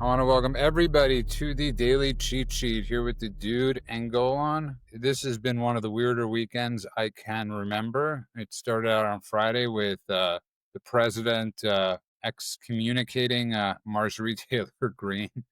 I want to welcome everybody to the Daily Cheat Sheet here with the dude Angolan. This has been one of the weirder weekends I can remember. It started out on Friday with the president excommunicating Marjorie Taylor Greene.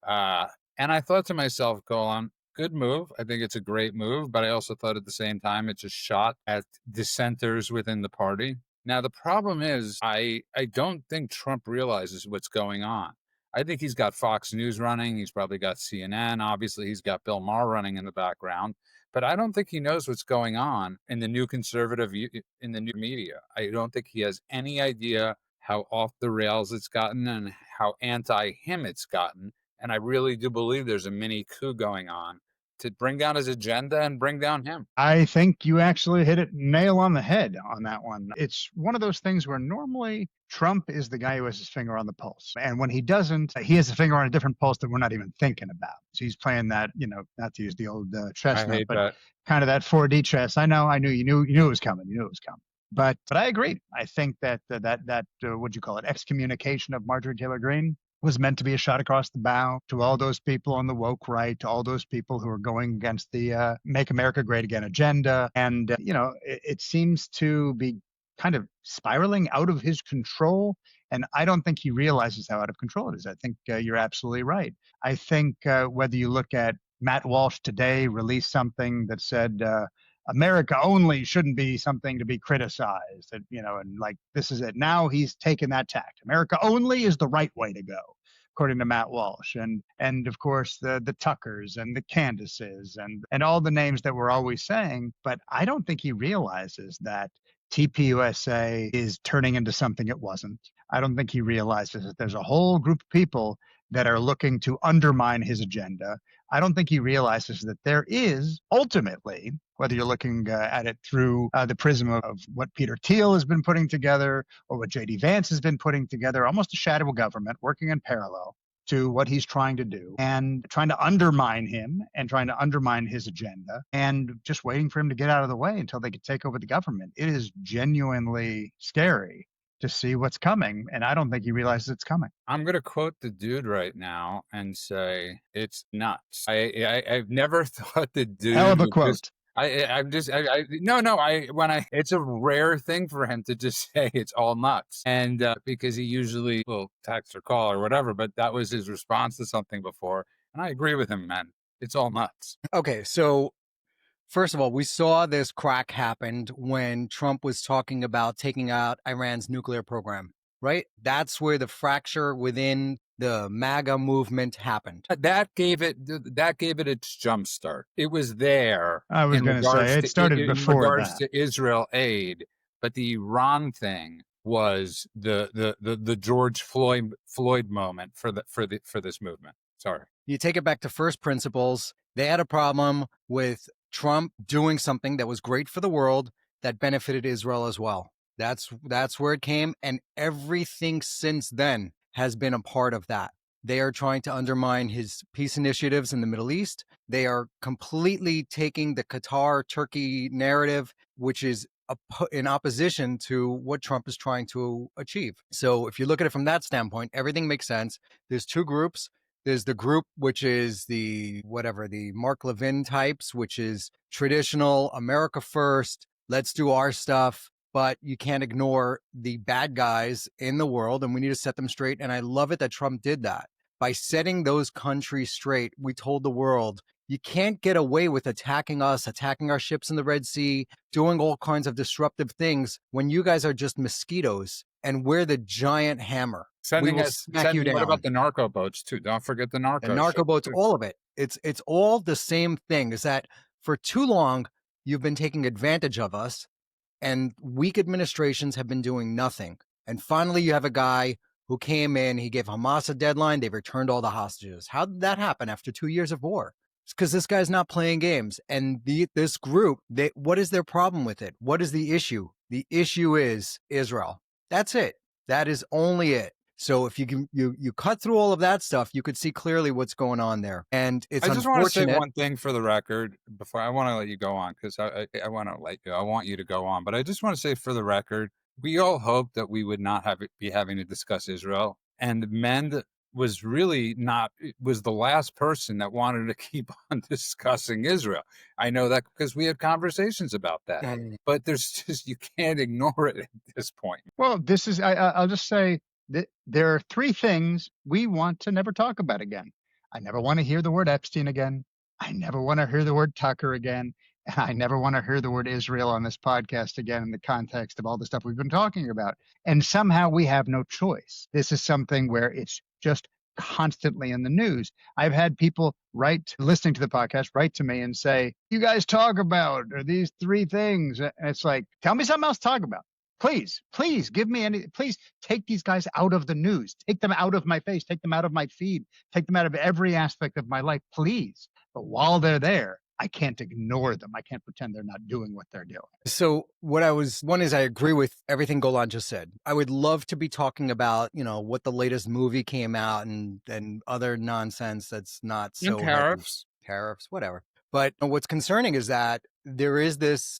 And I thought to myself, Golan, good move. I think it's a great move, but I also thought at the same time it's a shot at dissenters within the party. Now, the problem is I don't think Trump realizes what's going on. I think he's got Fox News running. He's probably got CNN. Obviously, he's got Bill Maher running in the background. But I don't think he knows what's going on in the new conservative, in the new media. I don't think he has any idea how off the rails it's gotten and how anti-him it's gotten. And I really do believe there's a mini coup going on to bring down his agenda and bring down him. I think you actually hit it nail on the head on that one. It's one of those things where normally Trump is the guy who has his finger on the pulse. And when he doesn't, he has a finger on a different pulse that we're not even thinking about. So he's playing that, not to use the old chestnut, but that. Kind of that 4D chess. I know, you knew it was coming. You knew it was coming. But I agree. I think that what'd you call it, excommunication of Marjorie Taylor Greene was meant to be a shot across the bow to all those people on the woke right, to all those people who are going against the Make America Great Again agenda. And, it seems to be kind of spiraling out of his control. And I don't think he realizes how out of control it is. I think you're absolutely right. I think whether you look at Matt Walsh today released something that said, America only shouldn't be something to be criticized, and like, this is it. Now he's taken that tact. America only is the right way to go, according to Matt Walsh. And of course, the Tuckers and the Candaces and all the names that we're always saying. But I don't think he realizes that TPUSA is turning into something it wasn't. I don't think he realizes that there's a whole group of people that are looking to undermine his agenda. I don't think he realizes that there is ultimately, whether you're looking at it through the prism of what Peter Thiel has been putting together or what JD Vance has been putting together, almost a shadow government working in parallel to what he's trying to do and trying to undermine him and trying to undermine his agenda and just waiting for him to get out of the way until they could take over the government. It is genuinely scary to see what's coming, and I don't think he realizes it's coming. I'm going to quote the dude right now and say it's nuts. I've never thought the dude. Hell of a quote. It's a rare thing for him to just say it's all nuts. And because he usually will text or call or whatever, but that was his response to something before. And I agree with him, man. It's all nuts. Okay, so first of all, we saw this crack happened when Trump was talking about taking out Iran's nuclear program, right? That's where the fracture within the MAGA movement happened. That gave it its jump start. It was there. I was going to say it started before in regards that. to Israel aid, but the Iran thing was the George Floyd moment for this movement. Sorry. You take it back to first principles. They had a problem with Trump doing something that was great for the world that benefited Israel as well. That's where it came, and everything since then has been a part of that. They are trying to undermine his peace initiatives in the Middle East. They are completely taking the Qatar-Turkey narrative, which is in opposition to what Trump is trying to achieve. So if you look at it from that standpoint, everything makes sense. There's two groups. There's the group, which is the Mark Levin types, which is traditional America first. Let's do our stuff. But you can't ignore the bad guys in the world, and we need to set them straight. And I love it that Trump did that. By setting those countries straight, we told the world, you can't get away with attacking us, attacking our ships in the Red Sea, doing all kinds of disruptive things when you guys are just mosquitoes and we're the giant hammer. What about the narco boats too? Don't forget the narco. The narco boats, all of it. It's all the same thing. Is that for too long you've been taking advantage of us, and weak administrations have been doing nothing. And finally, you have a guy who came in. He gave Hamas a deadline. They returned all the hostages. How did that happen after 2 years of war? It's because this guy's not playing games. And this group, what is their problem with it? What is the issue? The issue is Israel. That's it. That is only it. So if you cut through all of that stuff, you could see clearly what's going on there. And it's I just want to say one thing for the record before I want to let you go on, because I want you to go on. But I just want to say for the record, we all hoped that we would not be having to discuss Israel and mend was really not, was the last person that wanted to keep on discussing Israel. I know that because we had conversations about that, but there's just, you can't ignore it at this point. Well, this is, I'll just say that there are three things we want to never talk about again. I never want to hear the word Epstein again. I never want to hear the word Tucker again. And I never want to hear the word Israel on this podcast again in the context of all the stuff we've been talking about. And somehow we have no choice. This is something where it's just constantly in the news. I've had people listening to the podcast, write to me and say, you guys talk about these three things. And it's like, tell me something else to talk about. Please give me please take these guys out of the news, take them out of my face, take them out of my feed, take them out of every aspect of my life, please. But while they're there, I can't ignore them. I can't pretend they're not doing what they're doing. So one is I agree with everything Golan just said. I would love to be talking about, what the latest movie came out and other nonsense that's not so tariffs, whatever. But what's concerning is that there is this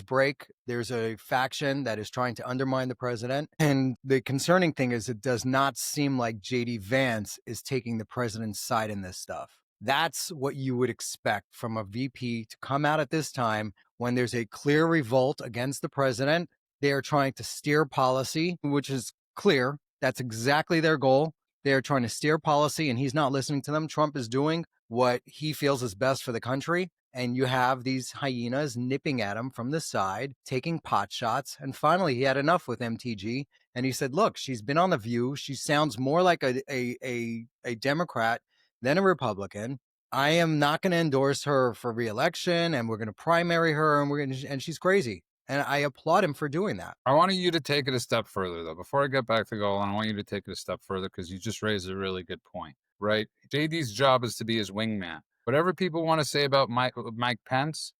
break. There's a faction that is trying to undermine the president. And the concerning thing is it does not seem like JD Vance is taking the president's side in this stuff. That's what you would expect from a VP to come out at this time when there's a clear revolt against the president. They are trying to steer policy, which is clear. That's exactly their goal. They are trying to steer policy and he's not listening to them. Trump is doing what he feels is best for the country. And you have these hyenas nipping at him from the side, taking pot shots. And finally, he had enough with MTG. And he said, look, she's been on The View. She sounds more like a Democrat than a Republican. I am not going to endorse her for re-election, and we're going to primary her, and she's crazy. And I applaud him for doing that. I wanted you to take it a step further, though. Before I get back to Golan, I want you to take it a step further because you just raised a really good point, right? JD's job is to be his wingman. Whatever people want to say about Mike Pence,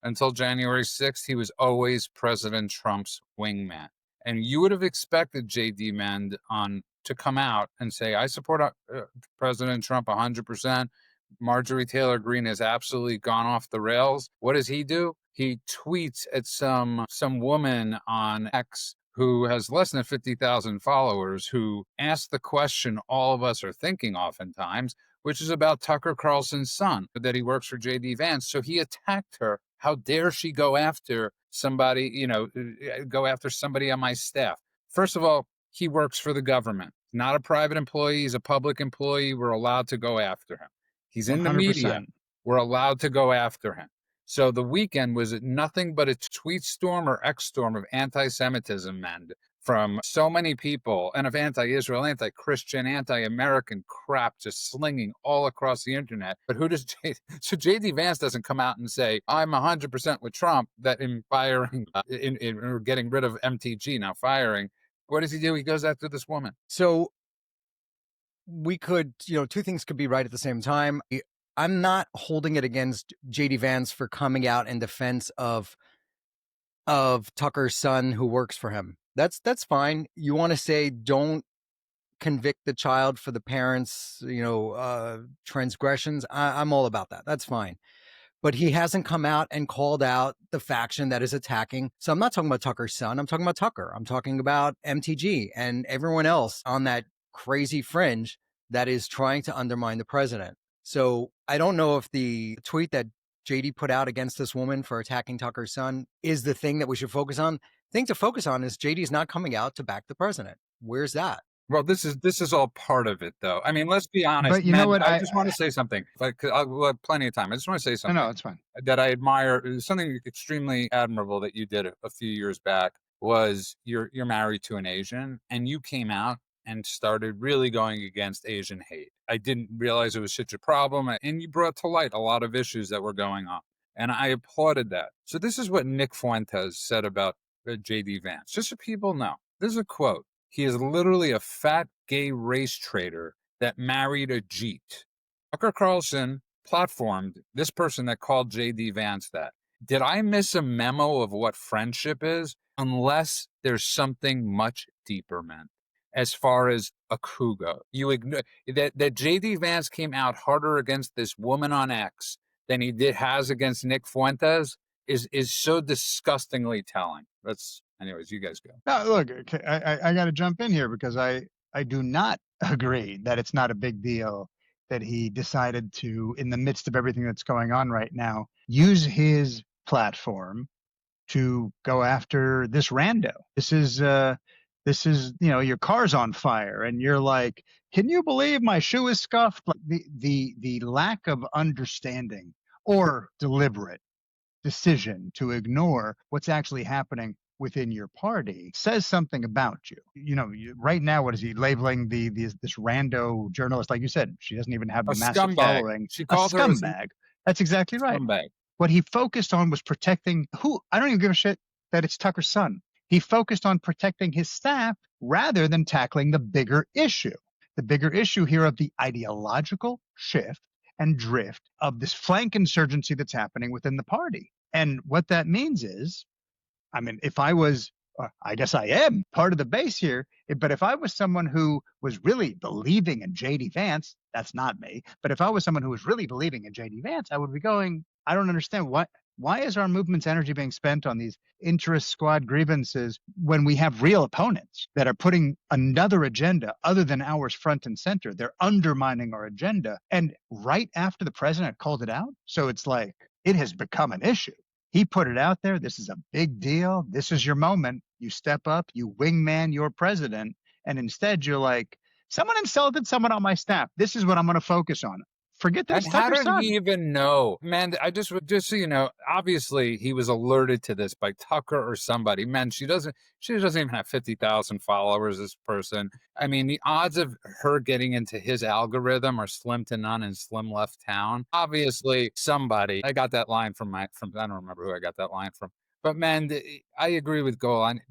until January 6th, he was always President Trump's wingman. And you would have expected JD Vance to come out and say, I support President Trump 100%. Marjorie Taylor Greene has absolutely gone off the rails. What does he do? He tweets at some woman on X who has less than 50,000 followers who asked the question all of us are thinking oftentimes, which is about Tucker Carlson's son, that he works for JD Vance. So he attacked her. How dare she go after somebody, go after somebody on my staff? First of all, he works for the government, not a private employee. He's a public employee. We're allowed to go after him. He's in 100%. The media. We're allowed to go after him. So the weekend was nothing but a tweet storm or X storm of anti-Semitism, and from so many people, and of anti-Israel, anti-Christian, anti-American crap just slinging all across the internet. But so JD Vance doesn't come out and say, I'm 100% with Trump, that in firing, or getting rid of MTG, now firing. What does he do? He goes after this woman. So we could, two things could be right at the same time. I'm not holding it against JD Vance for coming out in defense of Tucker's son who works for him. That's fine. You want to say don't convict the child for the parents', transgressions. I'm all about that. That's fine. But he hasn't come out and called out the faction that is attacking. So I'm not talking about Tucker's son. I'm talking about Tucker. I'm talking about MTG and everyone else on that crazy fringe that is trying to undermine the president. So I don't know if the tweet that JD put out against this woman for attacking Tucker's son is the thing that we should focus on. The thing to focus on is JD's not coming out to back the president. Where's that? Well, this is all part of it, though. I mean, let's be honest. But you know what? I just want to say something. We'll have plenty of time. I just want to say something. No, it's fine. That I admire. Something extremely admirable that you did a few years back was you're married to an Asian, and you came out and started really going against Asian hate. I didn't realize it was such a problem, and you brought to light a lot of issues that were going on, and I applauded that. So this is what Nick Fuentes said about JD Vance, just so people know. This is a quote. He is literally a fat gay race traitor that married a Jeet. Tucker Carlson platformed this person that called JD Vance that. Did I miss a memo of what friendship is? Unless there's something much deeper, man. As far as a coup goes, you ignore that JD Vance came out harder against this woman on X than he has against Nick Fuentes is so disgustingly telling. Anyways, you guys go. Now, look, I got to jump in here because I I do not agree that it's not a big deal that he decided to, in the midst of everything that's going on right now, use his platform to go after this rando. This is, your car's on fire and you're like, can you believe my shoe is scuffed? Like the lack of understanding or deliberate decision to ignore what's actually happening within your party says something about you. Right now, what is he labeling this rando journalist? Like you said, she doesn't even have A the massive scumbag. following. She A called her a scumbag. That's exactly right. scumbag. What he focused on was protecting who? I don't even give a shit that it's Tucker's son. He focused on protecting his staff rather than tackling the bigger issue. The bigger issue here of the ideological shift and drift of this flank insurgency that's happening within the party. And what that means is, I mean, if I was, I guess I am part of the base here, but if I was someone who was really believing in JD Vance, that's not me. But if I was someone who was really believing in JD Vance, I would be going, I don't understand why is our movement's energy being spent on these interest squad grievances when we have real opponents that are putting another agenda other than ours front and center? They're undermining our agenda. And right after the president called it out, so it's like it has become an issue. He put it out there. This is a big deal. This is your moment. You step up, you wingman your president. And instead you're like, someone insulted someone on my staff. This is what I'm going to focus on. Forget that And it's how Tucker's did son. he even know? Man, just so you know, obviously he was alerted to this by Tucker or somebody. Man, she doesn't even have 50,000 followers, this person. I mean, the odds of her getting into his algorithm are slim to none and slim left town. Obviously somebody, I got that line from I don't remember who I got that line from. But man, I agree with Golan.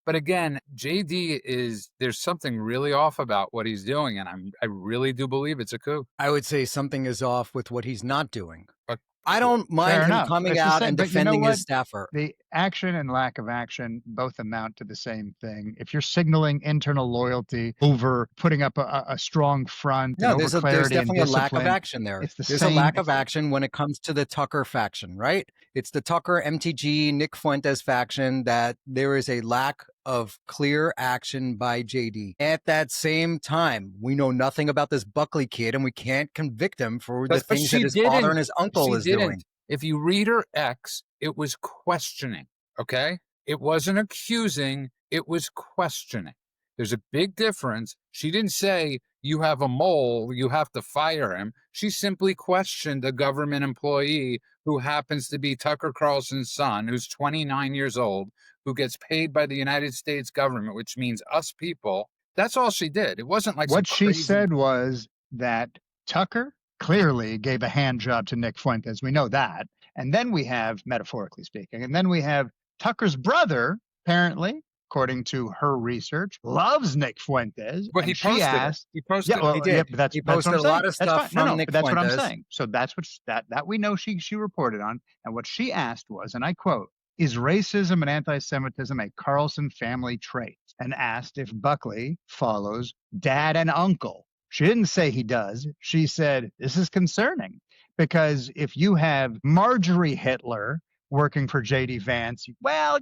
But again, there's something really off about what he's doing, and I really do believe it's a coup. I would say something is off with what he's not doing. But I don't mind Fair him enough. coming It's the out same, and but you know defending what? his staffer. The action and lack of action both amount to the same thing. If you're signaling internal loyalty over putting up a strong front No, and over there's clarity and definitely a lack of discipline, action there. it's the There's same. a lack of action when it comes to the Tucker faction, right? It's the Tucker, MTG, Nick Fuentes faction that there is a lack of clear action by JD. At that same time, we know nothing about this Buckley kid and we can't convict him for the But things she that his father didn't. and his uncle She is didn't. doing. If you read her X, it was questioning, okay? It wasn't accusing, it was questioning. There's a big difference. She didn't say, you have a mole, you have to fire him. She simply questioned a government employee who happens to be Tucker Carlson's son, who's 29 years old, who gets paid by the United States government, which means us people. That's all she did. It wasn't like What some she crazy... said was that Tucker clearly gave a hand job to Nick Fuentes. We know that. And then we have, metaphorically speaking, and then we have Tucker's brother, apparently, according to her research, loves Nick Fuentes. But he posted it. He posted yeah, well, it. He did. Yeah, but that's, He that's what posted I'm a saying. lot of That's stuff fine. from No, Nick but that's what I'm Fuentes. saying. So that's what that we know she reported on. And what she asked was, and I quote, "Is racism and anti-Semitism a Carlson family trait?" And asked if Buckley follows dad and uncle. She didn't say he does. She said, this is concerning because if you have Marjorie Hitler working for JD Vance, well,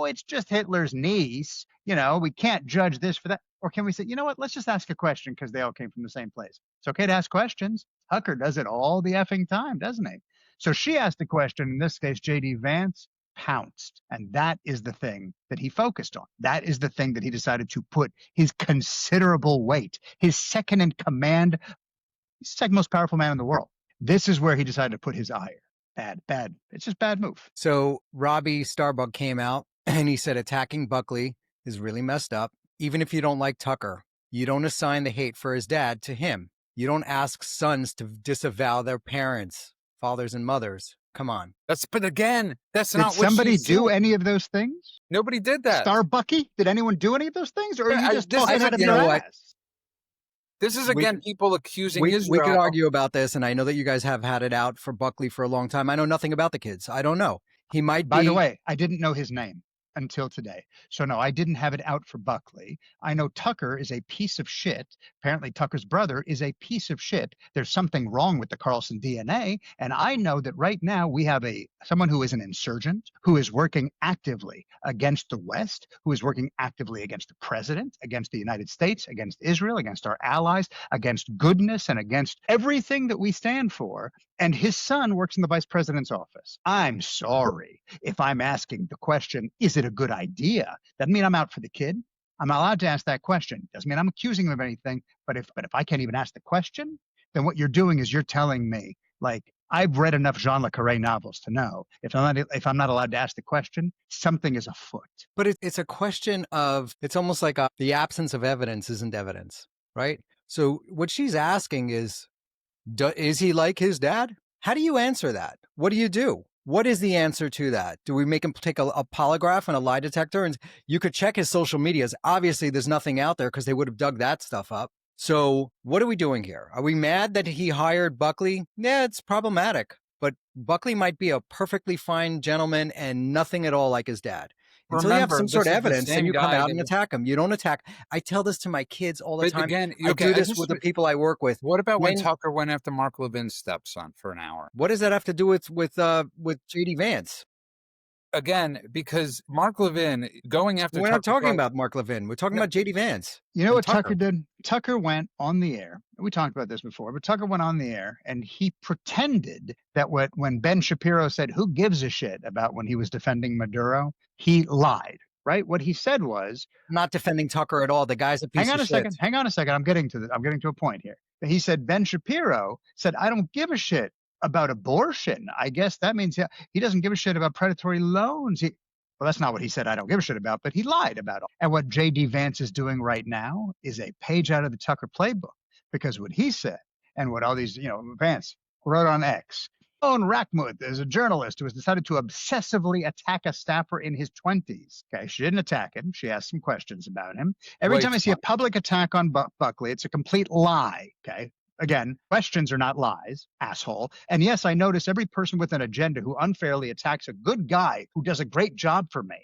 it's just Hitler's niece. We can't judge this for that. Or can we say, you know what, let's just ask a question because they all came from the same place. It's okay to ask questions. Tucker does it all the effing time, doesn't he? So she asked a question, in this case, JD Vance pounced. And that is the thing that he focused on. That is the thing that he decided to put his considerable weight, his second in command. He's the second most powerful man in the world. This is where he decided to put his ire. Bad. It's just bad move. So Robbie Starbuck came out and he said attacking Buckley is really messed up. Even if you don't like Tucker, you don't assign the hate for his dad to him. You don't ask sons to disavow their parents, fathers and mothers. Come on. But again, that's Did not what somebody she do said. any of those things? Nobody did that. Starbucky? Did anyone do any of those things? Or are Yeah, you just this talking is- out of you your know what? ass? This is, again, people accusing We Israel. could argue about this, and I know that you guys have had it out for Buckley for a long time. I know nothing about the kids. I don't know. He might be. By the way, I didn't know his name. until today. So no, I didn't have it out for Buckley. I know Tucker is a piece of shit. Apparently Tucker's brother is a piece of shit. There's something wrong with the Carlson DNA. And I know that right now we have someone who is an insurgent, who is working actively against the West, who is working actively against the president, against the United States, against Israel, against our allies, against goodness, and against everything that we stand for. And his son works in the vice president's office. I'm sorry if I'm asking the question, is it a good idea? Doesn't mean I'm out for the kid. I'm allowed to ask that question. Doesn't mean I'm accusing him of anything. But if I can't even ask the question, then what you're doing is you're telling me, like, I've read enough Jean Le Carré novels to know if I'm not allowed to ask the question, something is afoot. But it's a question of, it's almost like the absence of evidence isn't evidence, right? So what she's asking is he like his dad? How do you answer that? What do you do? What is the answer to that? Do we make him take a polygraph and a lie detector? And you could check his social medias. Obviously, there's nothing out there because they would have dug that stuff up. So what are we doing here? Are we mad that he hired Buckley? Yeah, it's problematic. But Buckley might be a perfectly fine gentleman and nothing at all like his dad. Until you have some sort of evidence, then you come out and attack him. You don't attack. I tell this to my kids all the time. Again, I do this with the people I work with. What about when Tucker went after Mark Levin's stepson for an hour? What does that have to do with JD Vance? Again, because Mark Levin going after We're not talking about Mark Levin. We're talking about JD Vance. You know what Tucker did? Tucker went on the air. We talked about this before, but Tucker went on the air and he pretended that when Ben Shapiro said, who gives a shit about when he was defending Maduro, he lied, right? What he said was, not defending Tucker at all. The guy's a piece of shit. Hang on a second. I'm getting to a point here. He said, Ben Shapiro said, I don't give a shit about abortion. I guess that means he doesn't give a shit about predatory loans. Well, that's not what he said. I don't give a shit about, but he lied about it. And what JD Vance is doing right now is a page out of the Tucker playbook, because what he said and what all these, Vance wrote on X. Owen Rackmuth is a journalist who has decided to obsessively attack a staffer in his 20s. Okay, she didn't attack him. She asked some questions about him. Every time I see a public attack on Buckley, it's a complete lie. Okay. Again, questions are not lies, asshole. And yes, I notice every person with an agenda who unfairly attacks a good guy who does a great job for me.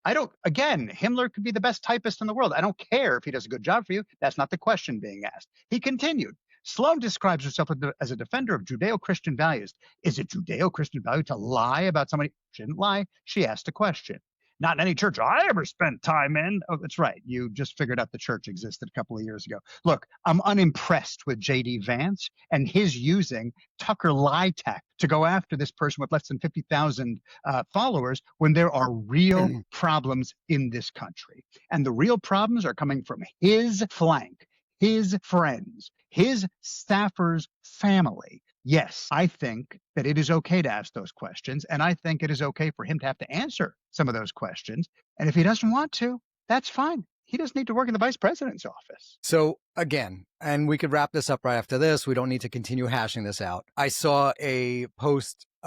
Himmler could be the best typist in the world. I don't care if he does a good job for you. That's not the question being asked. He continued. Sloan describes herself as a defender of Judeo-Christian values. Is it Judeo-Christian value to lie about somebody? She didn't lie. She asked a question. Not in any church I ever spent time in. Oh, that's right. You just figured out the church existed a couple of years ago. Look, I'm unimpressed with JD Vance and his using Tucker lie tech to go after this person with less than 50,000 followers when there are real problems in this country. And the real problems are coming from his flank, his friends, his staffers' family. Yes, I think that it is okay to ask those questions, and I think it is okay for him to have to answer some of those questions. And if he doesn't want to, that's fine. He doesn't need to work in the vice president's office. So again, and we could wrap this up right after this. We don't need to continue hashing this out. I saw a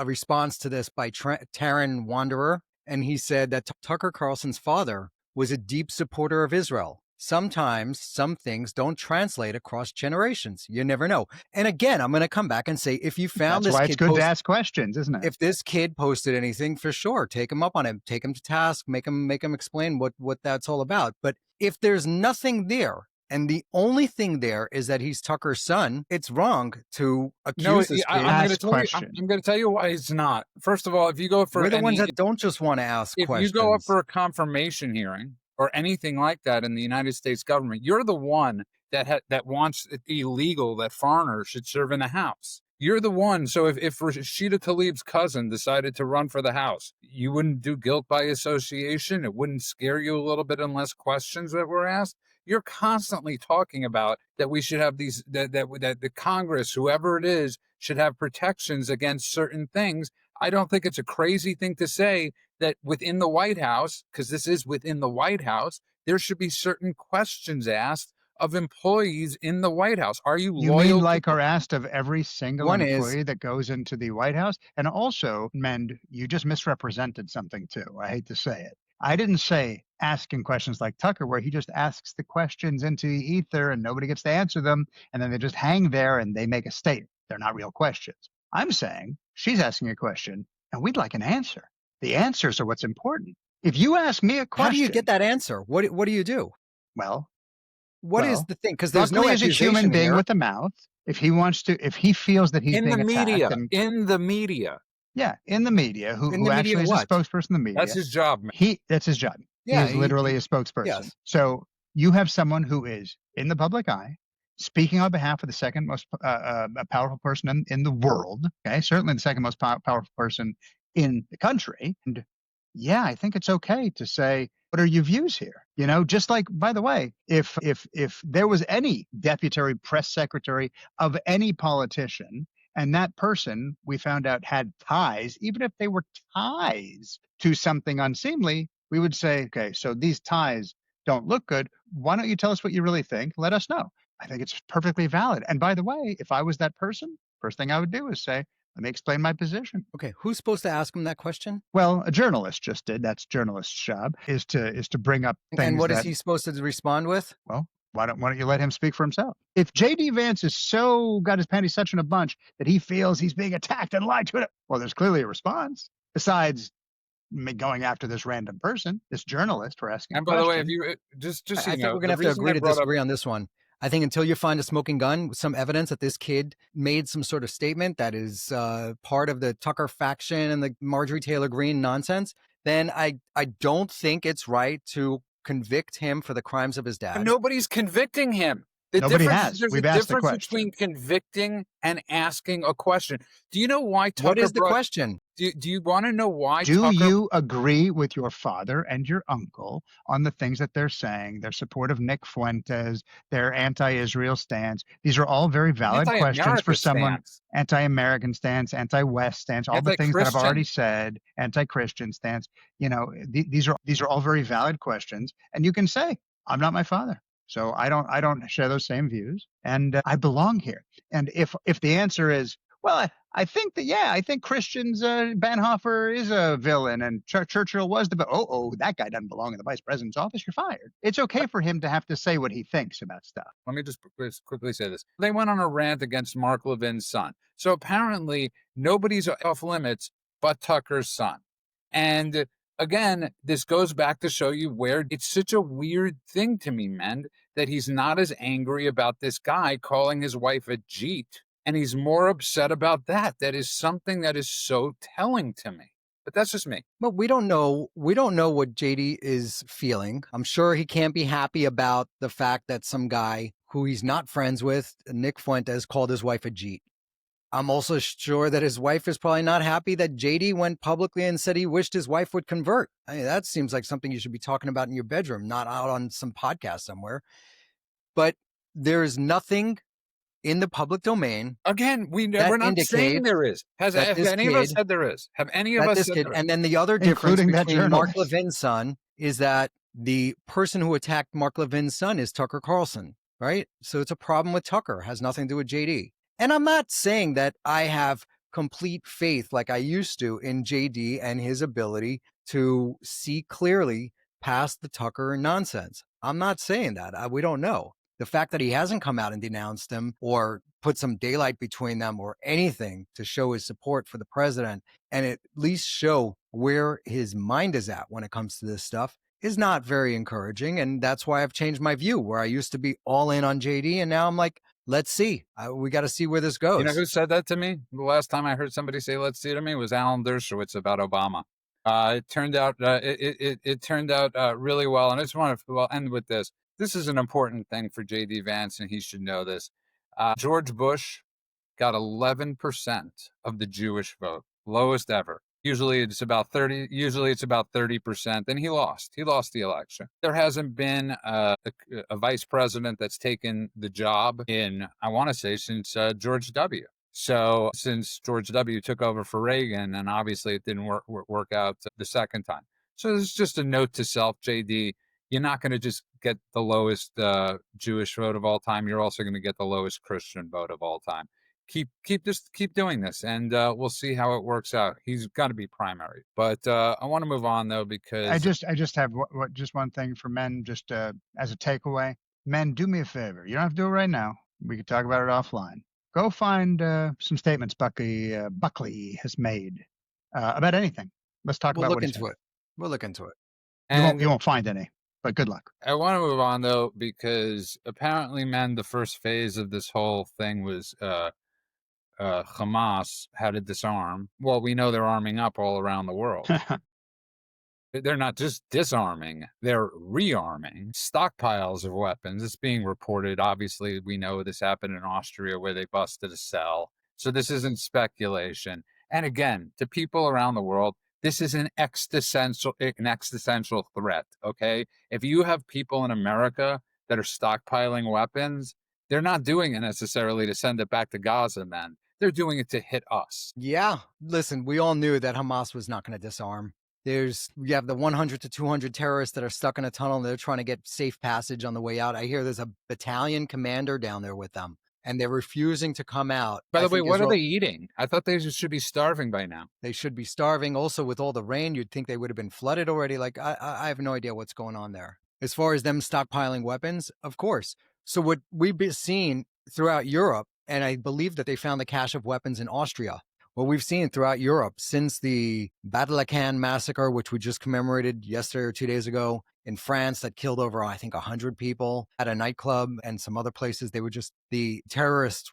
response to this by Taryn Wanderer, and he said that Tucker Carlson's father was a deep supporter of Israel. Sometimes some things don't translate across generations. You never know. And again, I'm going to come back and say, if you found That's why it's good to ask questions, isn't it? If this kid posted anything, for sure, take him up on it, take him to task, make him explain what that's all about. But if there's nothing there, and the only thing there is that he's Tucker's son, it's wrong to accuse this kid. I'm going to tell you why it's not. First of all, if you go for we're the ones that don't just want to ask questions. If you go up for a confirmation hearing or anything like that in the United States government, you're the one that wants it illegal that foreigners should serve in the House. You're the one. So if Rashida Tlaib's cousin decided to run for the House, you wouldn't do guilt by association. It wouldn't scare you a little bit unless questions that were asked. You're constantly talking about that we should have these, that the Congress, whoever it is, should have protections against certain things. I don't think it's a crazy thing to say that within the White House, because this is within the White House, there should be certain questions asked of employees in the White House. Are you loyal? You mean like are asked of every single employee that goes into the White House? And also, Mend, you just misrepresented something too. I hate to say it. I didn't say asking questions like Tucker, where he just asks the questions into the ether and nobody gets to answer them. And then they just hang there and they make a statement. They're not real questions. I'm saying she's asking a question and we'd like an answer. The answers are what's important. If you ask me a How do you question, get that answer? What do you do? well, What is well, the thing? Because there's no Buckley is a human accusation being here. with a mouth. If he feels that he's In the being attacked, media, and in the media. yeah, in the media, In who the media actually is a what? spokesperson in the That's media, his job, man. that's his job. He Yeah, is literally a spokesperson. yes. So you have someone who is in the public eye, speaking on behalf of the second most powerful person in the world. Okay, certainly the second most powerful person in the country. And yeah, I think it's okay to say, what are your views here? You know, just like, by the way, if there was any deputy press secretary of any politician, and that person we found out had ties, even if they were ties to something unseemly, we would say, okay, so these ties don't look good. Why don't you tell us what you really think? Let us know. I think it's perfectly valid. And by the way, if I was that person, first thing I would do is say, let me explain my position. Okay, who's supposed to ask him that question? Well, a journalist just did. That's journalist's job, is to bring up things. And what is that, he supposed to respond with? well, why don't you let him speak for himself? If JD Vance is so got his panties such in a bunch that he feels he's being attacked and lied to, well, there's clearly a response. Besides going after this random person, this journalist, for asking. And by the way, if you just I so you think know, we're gonna have to agree to disagree on this one. I think until you find a smoking gun, some evidence that this kid made some sort of statement that is part of the Tucker faction and the Marjorie Taylor Greene nonsense, then I don't think it's right to convict him for the crimes of his dad. Nobody's convicting him. Nobody has. There's We've a asked the difference question. between convicting and asking a question. Do you know why Tucker What is the question? Do you want to know why Do Tucker... you agree with your father and your uncle on the things that they're saying, their support of Nick Fuentes, their anti-Israel stance? These are all very valid questions for someone. Anti-American stance, anti-West stance, all the things that I've already said, anti-Christian stance. You know, these are all very valid questions. And you can say, I'm not my father. So I don't share those same views, and I belong here. And if the answer is, well, I think Christians, Bonhoeffer is a villain, and Churchill was the, that guy doesn't belong in the vice president's office, you're fired. It's okay for him to have to say what he thinks about stuff. Let me just quickly say this. They went on a rant against Mark Levin's son. So apparently nobody's off limits but Tucker's son. And again, this goes back to show you where it's such a weird thing to me, man, that he's not as angry about this guy calling his wife a Jeet. And he's more upset about that. That is something that is so telling to me. But that's just me. But we don't know what JD is feeling. I'm sure he can't be happy about the fact that some guy who he's not friends with, Nick Fuentes, called his wife a Jeet. I'm also sure that his wife is probably not happy that JD went publicly and said he wished his wife would convert. I mean, that seems like something you should be talking about in your bedroom, not out on some podcast somewhere. But there is nothing in the public domain. Again, we're not saying there is. Have any of us said there is? Have any of us said there is? And then the other difference between Mark Levin's son is that the person who attacked Mark Levin's son is Tucker Carlson, right? So it's a problem with Tucker. It has nothing to do with JD. And I'm not saying that I have complete faith like I used to in JD and his ability to see clearly past the Tucker nonsense. I'm not saying that. We don't know. The fact that he hasn't come out and denounced him or put some daylight between them or anything to show his support for the president and at least show where his mind is at when it comes to this stuff is not very encouraging. And that's why I've changed my view, where I used to be all in on JD. And now I'm like, let's see. We got to see where this goes. You know who said that to me? The last time I heard somebody say "let's see" to me was Alan Dershowitz about Obama. It turned out it turned out really well. And I just want to end with this. This is an important thing for JD Vance, and he should know this. George Bush got 11% of the Jewish vote, lowest ever. Usually it's about 30. Usually it's about 30%. And he lost. He lost the election. There hasn't been a vice president that's taken the job in, I want to say, since George W. So since George W. took over for Reagan, and obviously it didn't work out the second time. So this is just a note to self, JD. You're not going to just get the lowest Jewish vote of all time. You're also going to get the lowest Christian vote of all time. Keep doing this, and we'll see how it works out. He's got to be primary, but I want to move on though, because I just have just one thing for men, just as a takeaway. Men, do me a favor. You don't have to do it right now. We could talk about it offline. Go find some statements Buckley has made about anything. Let's talk about what he said. We'll look into it. And You won't find any, but good luck. I want to move on though, because apparently, man, the first phase of this whole thing was Hamas had to disarm. Well, we know they're arming up all around the world. They're not just disarming, they're rearming. Stockpiles of weapons. It's being reported. Obviously, we know this happened in Austria where they busted a cell. So this isn't speculation. And again, to people around the world, this is an existential threat, okay? If you have people in America that are stockpiling weapons, they're not doing it necessarily to send it back to Gaza, man. They're doing it to hit us. Yeah. Listen, we all knew that Hamas was not going to disarm. You have the 100 to 200 terrorists that are stuck in a tunnel and they're trying to get safe passage on the way out. I hear there's a battalion commander down there with them and they're refusing to come out. By the way, what are they eating? I thought they should be starving by now. They should be starving. Also, with all the rain, you'd think they would have been flooded already. Like, I have no idea what's going on there. As far as them stockpiling weapons, of course. So what we've been seeing throughout Europe, and I believe that they found the cache of weapons in Austria. What we've seen throughout Europe since the Bataclan massacre, which we just commemorated yesterday or 2 days ago in France, that killed over, I think, 100 people at a nightclub and some other places. The terrorists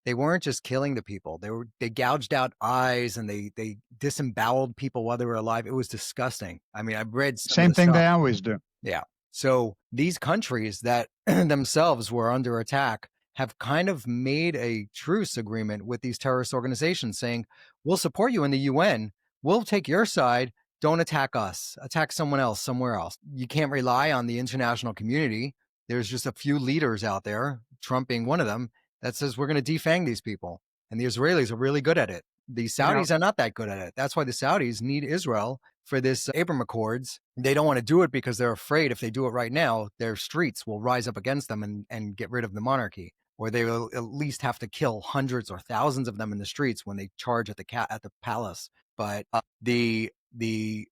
they weren't just killing the people. They gouged out eyes and they disemboweled people while they were alive. It was disgusting. I mean, I've read same thing they always do. Yeah. So these countries that themselves were under attack have kind of made a truce agreement with these terrorist organizations saying, we'll support you in the UN. We'll take your side. Don't attack us. Attack someone else somewhere else. You can't rely on the international community. There's just a few leaders out there, Trump being one of them, that says we're going to defang these people. And the Israelis are really good at it. The Saudis are not that good at it. That's why the Saudis need Israel for this Abraham Accords. They don't want to do it because they're afraid if they do it right now, their streets will rise up against them and get rid of the monarchy. Or they will at least have to kill hundreds or thousands of them in the streets when they charge at the palace. But the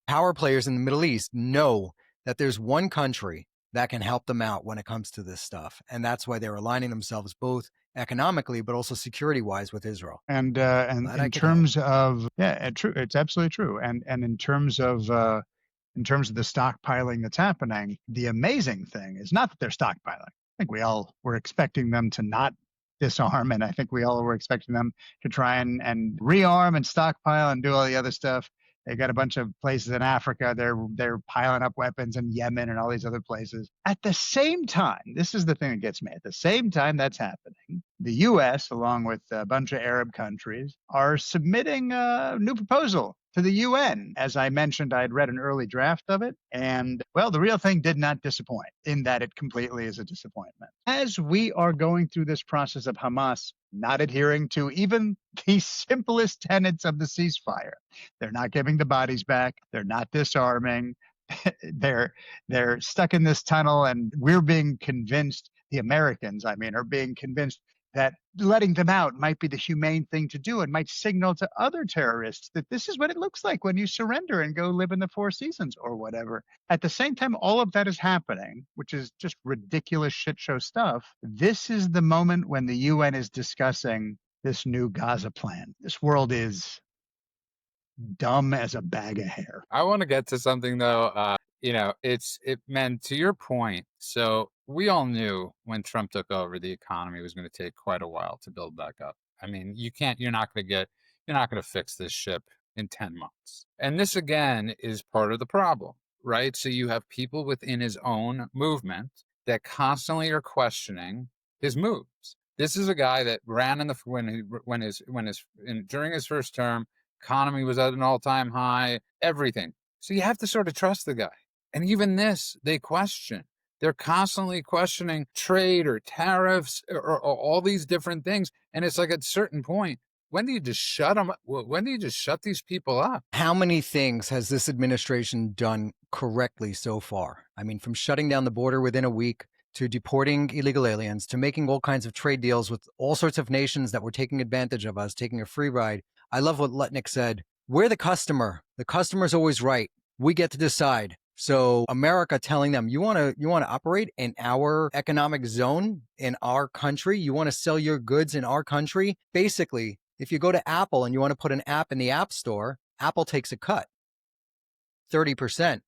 power players in the Middle East know that there's one country that can help them out when it comes to this stuff. And that's why they're aligning themselves both economically, but also security-wise with Israel. And in terms of, true, it's absolutely true. And in terms of the stockpiling that's happening, the amazing thing is not that they're stockpiling. I think we all were expecting them to not disarm, and I think we all were expecting them to try and rearm and stockpile and do all the other stuff. They got a bunch of places in Africa. They're piling up weapons in Yemen and all these other places. At the same time, this is the thing that gets me. At the same time that's happening, the U.S., along with a bunch of Arab countries, are submitting a new proposal to the UN. As I mentioned, I had read an early draft of it, and, well, the real thing did not disappoint in that it completely is a disappointment. As we are going through this process of Hamas not adhering to even the simplest tenets of the ceasefire, they're not giving the bodies back, they're not disarming, they're stuck in this tunnel, and we're being convinced, the Americans, I mean, are being convinced that letting them out might be the humane thing to do and might signal to other terrorists that this is what it looks like when you surrender and go live in the Four Seasons or whatever. At the same time, all of that is happening, which is just ridiculous shit show stuff. This is the moment when the UN is discussing this new Gaza plan. This world is dumb as a bag of hair. I want to get to something though. It meant, to your point. So we all knew when Trump took over, the economy was going to take quite a while to build back up. I mean, you're not going to fix this ship in 10 months. And this again is part of the problem, right? So you have people within his own movement that constantly are questioning his moves. This is a guy that ran during his first term, economy was at an all-time high, everything. So you have to sort of trust the guy. And even this, they question. They're constantly questioning trade or tariffs or all these different things. And it's like at a certain point, when do you just shut them up? When do you just shut these people up? How many things has this administration done correctly so far? I mean, from shutting down the border within a week to deporting illegal aliens to making all kinds of trade deals with all sorts of nations that were taking advantage of us, taking a free ride. I love what Lutnick said. We're the customer. The customer's always right. We get to decide. So America telling them, you want to operate in our economic zone, in our country, you want to sell your goods in our country. Basically, if you go to Apple and you want to put an app in the App Store, Apple takes a cut, 30%.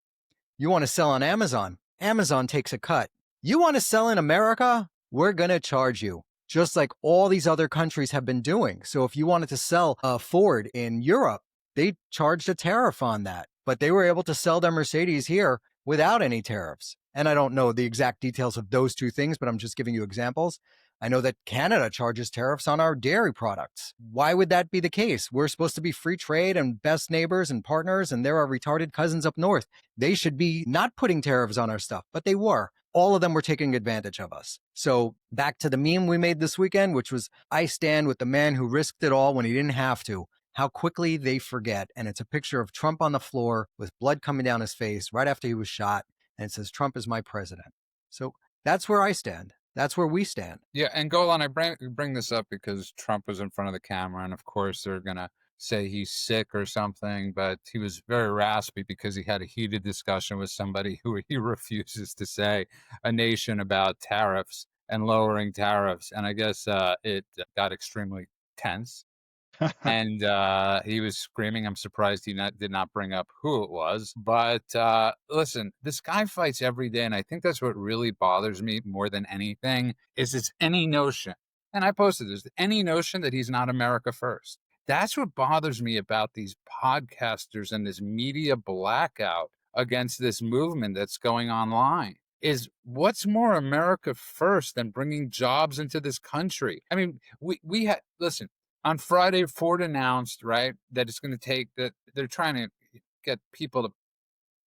You want to sell on Amazon? Amazon takes a cut. You want to sell in America? We're going to charge you, just like all these other countries have been doing. So if you wanted to sell a Ford in Europe, they charged a tariff on that, but they were able to sell their Mercedes here without any tariffs. And I don't know the exact details of those two things, but I'm just giving you examples. I know that Canada charges tariffs on our dairy products. Why would that be the case? We're supposed to be free trade and best neighbors and partners, and there are retarded cousins up north. They should be not putting tariffs on our stuff, but they were. All of them were taking advantage of us. So back to the meme we made this weekend, which was, I stand with the man who risked it all when he didn't have to. How quickly they forget. And it's a picture of Trump on the floor with blood coming down his face right after he was shot. And it says, Trump is my president. So that's where I stand. That's where we stand. Yeah, and Golan, I bring this up because Trump was in front of the camera, and of course they're going to say he's sick or something, but he was very raspy because he had a heated discussion with somebody who he refuses to say a nation about tariffs and lowering tariffs. And I guess it got extremely tense. And he was screaming. I'm surprised he did not bring up who it was. But listen, this guy fights every day. And I think that's what really bothers me more than anything is it's any notion. And I posted this, any notion that he's not America first. That's what bothers me about these podcasters and this media blackout against this movement that's going online. Is what's more America first than bringing jobs into this country? I mean, we had, listen, on Friday, Ford announced, right, that it's going to take, that they're trying to get people to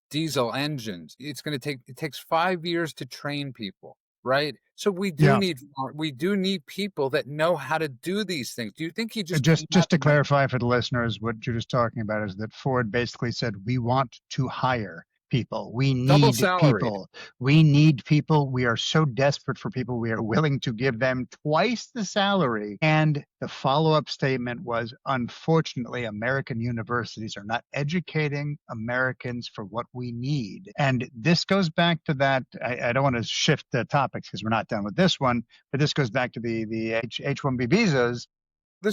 diesel engines. It takes 5 years to train people, right? So we do need people that know how to do these things. Do you think he just to clarify for the listeners, what you're just talking about is that Ford basically said, we want to hire people. We need people. We need people. We are so desperate for people. We are willing to give them twice the salary. And the follow-up statement was, unfortunately, American universities are not educating Americans for what we need. And this goes back to that. I don't want to shift the topics because we're not done with this one, but this goes back to the H-1B visas,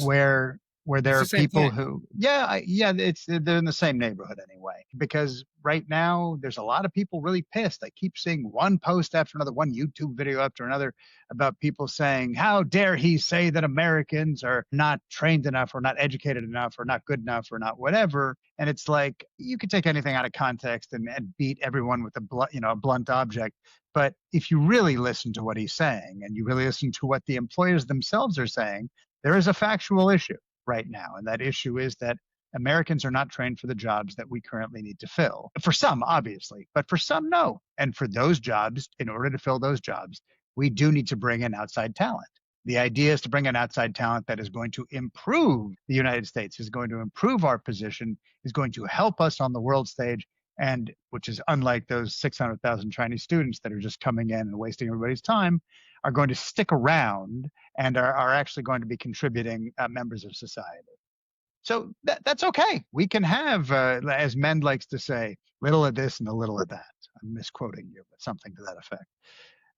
where there are people who, they're in the same neighborhood anyway, because right now there's a lot of people really pissed. I keep seeing one post after another, one YouTube video after another about people saying, how dare he say that Americans are not trained enough or not educated enough or not good enough or not whatever. And it's like, you could take anything out of context and beat everyone with a blunt object. But if you really listen to what he's saying and you really listen to what the employers themselves are saying, there is a factual issue right now. And that issue is that Americans are not trained for the jobs that we currently need to fill. For some, obviously, but for some, no. And for those jobs, in order to fill those jobs, we do need to bring in outside talent. The idea is to bring in outside talent that is going to improve the United States, is going to improve our position, is going to help us on the world stage, and which is unlike those 600,000 Chinese students that are just coming in and wasting everybody's time, are going to stick around and are actually going to be contributing members of society. So that's okay. We can have, as Mend likes to say, little of this and a little of that. I'm misquoting you, but something to that effect.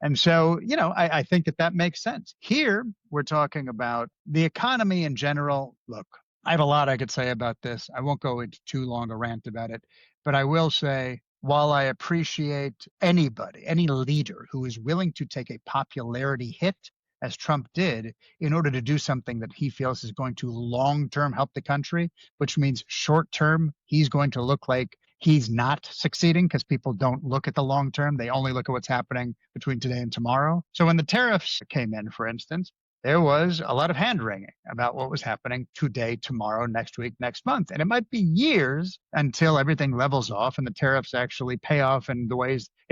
And so, I think that makes sense. Here, we're talking about the economy in general. Look, I have a lot I could say about this. I won't go into too long a rant about it, but I will say, while I appreciate anybody, any leader who is willing to take a popularity hit, as Trump did, in order to do something that he feels is going to long-term help the country, which means short-term, he's going to look like he's not succeeding because people don't look at the long-term. They only look at what's happening between today and tomorrow. So when the tariffs came in, for instance, there was a lot of hand-wringing about what was happening today, tomorrow, next week, next month. And it might be years until everything levels off and the tariffs actually pay off in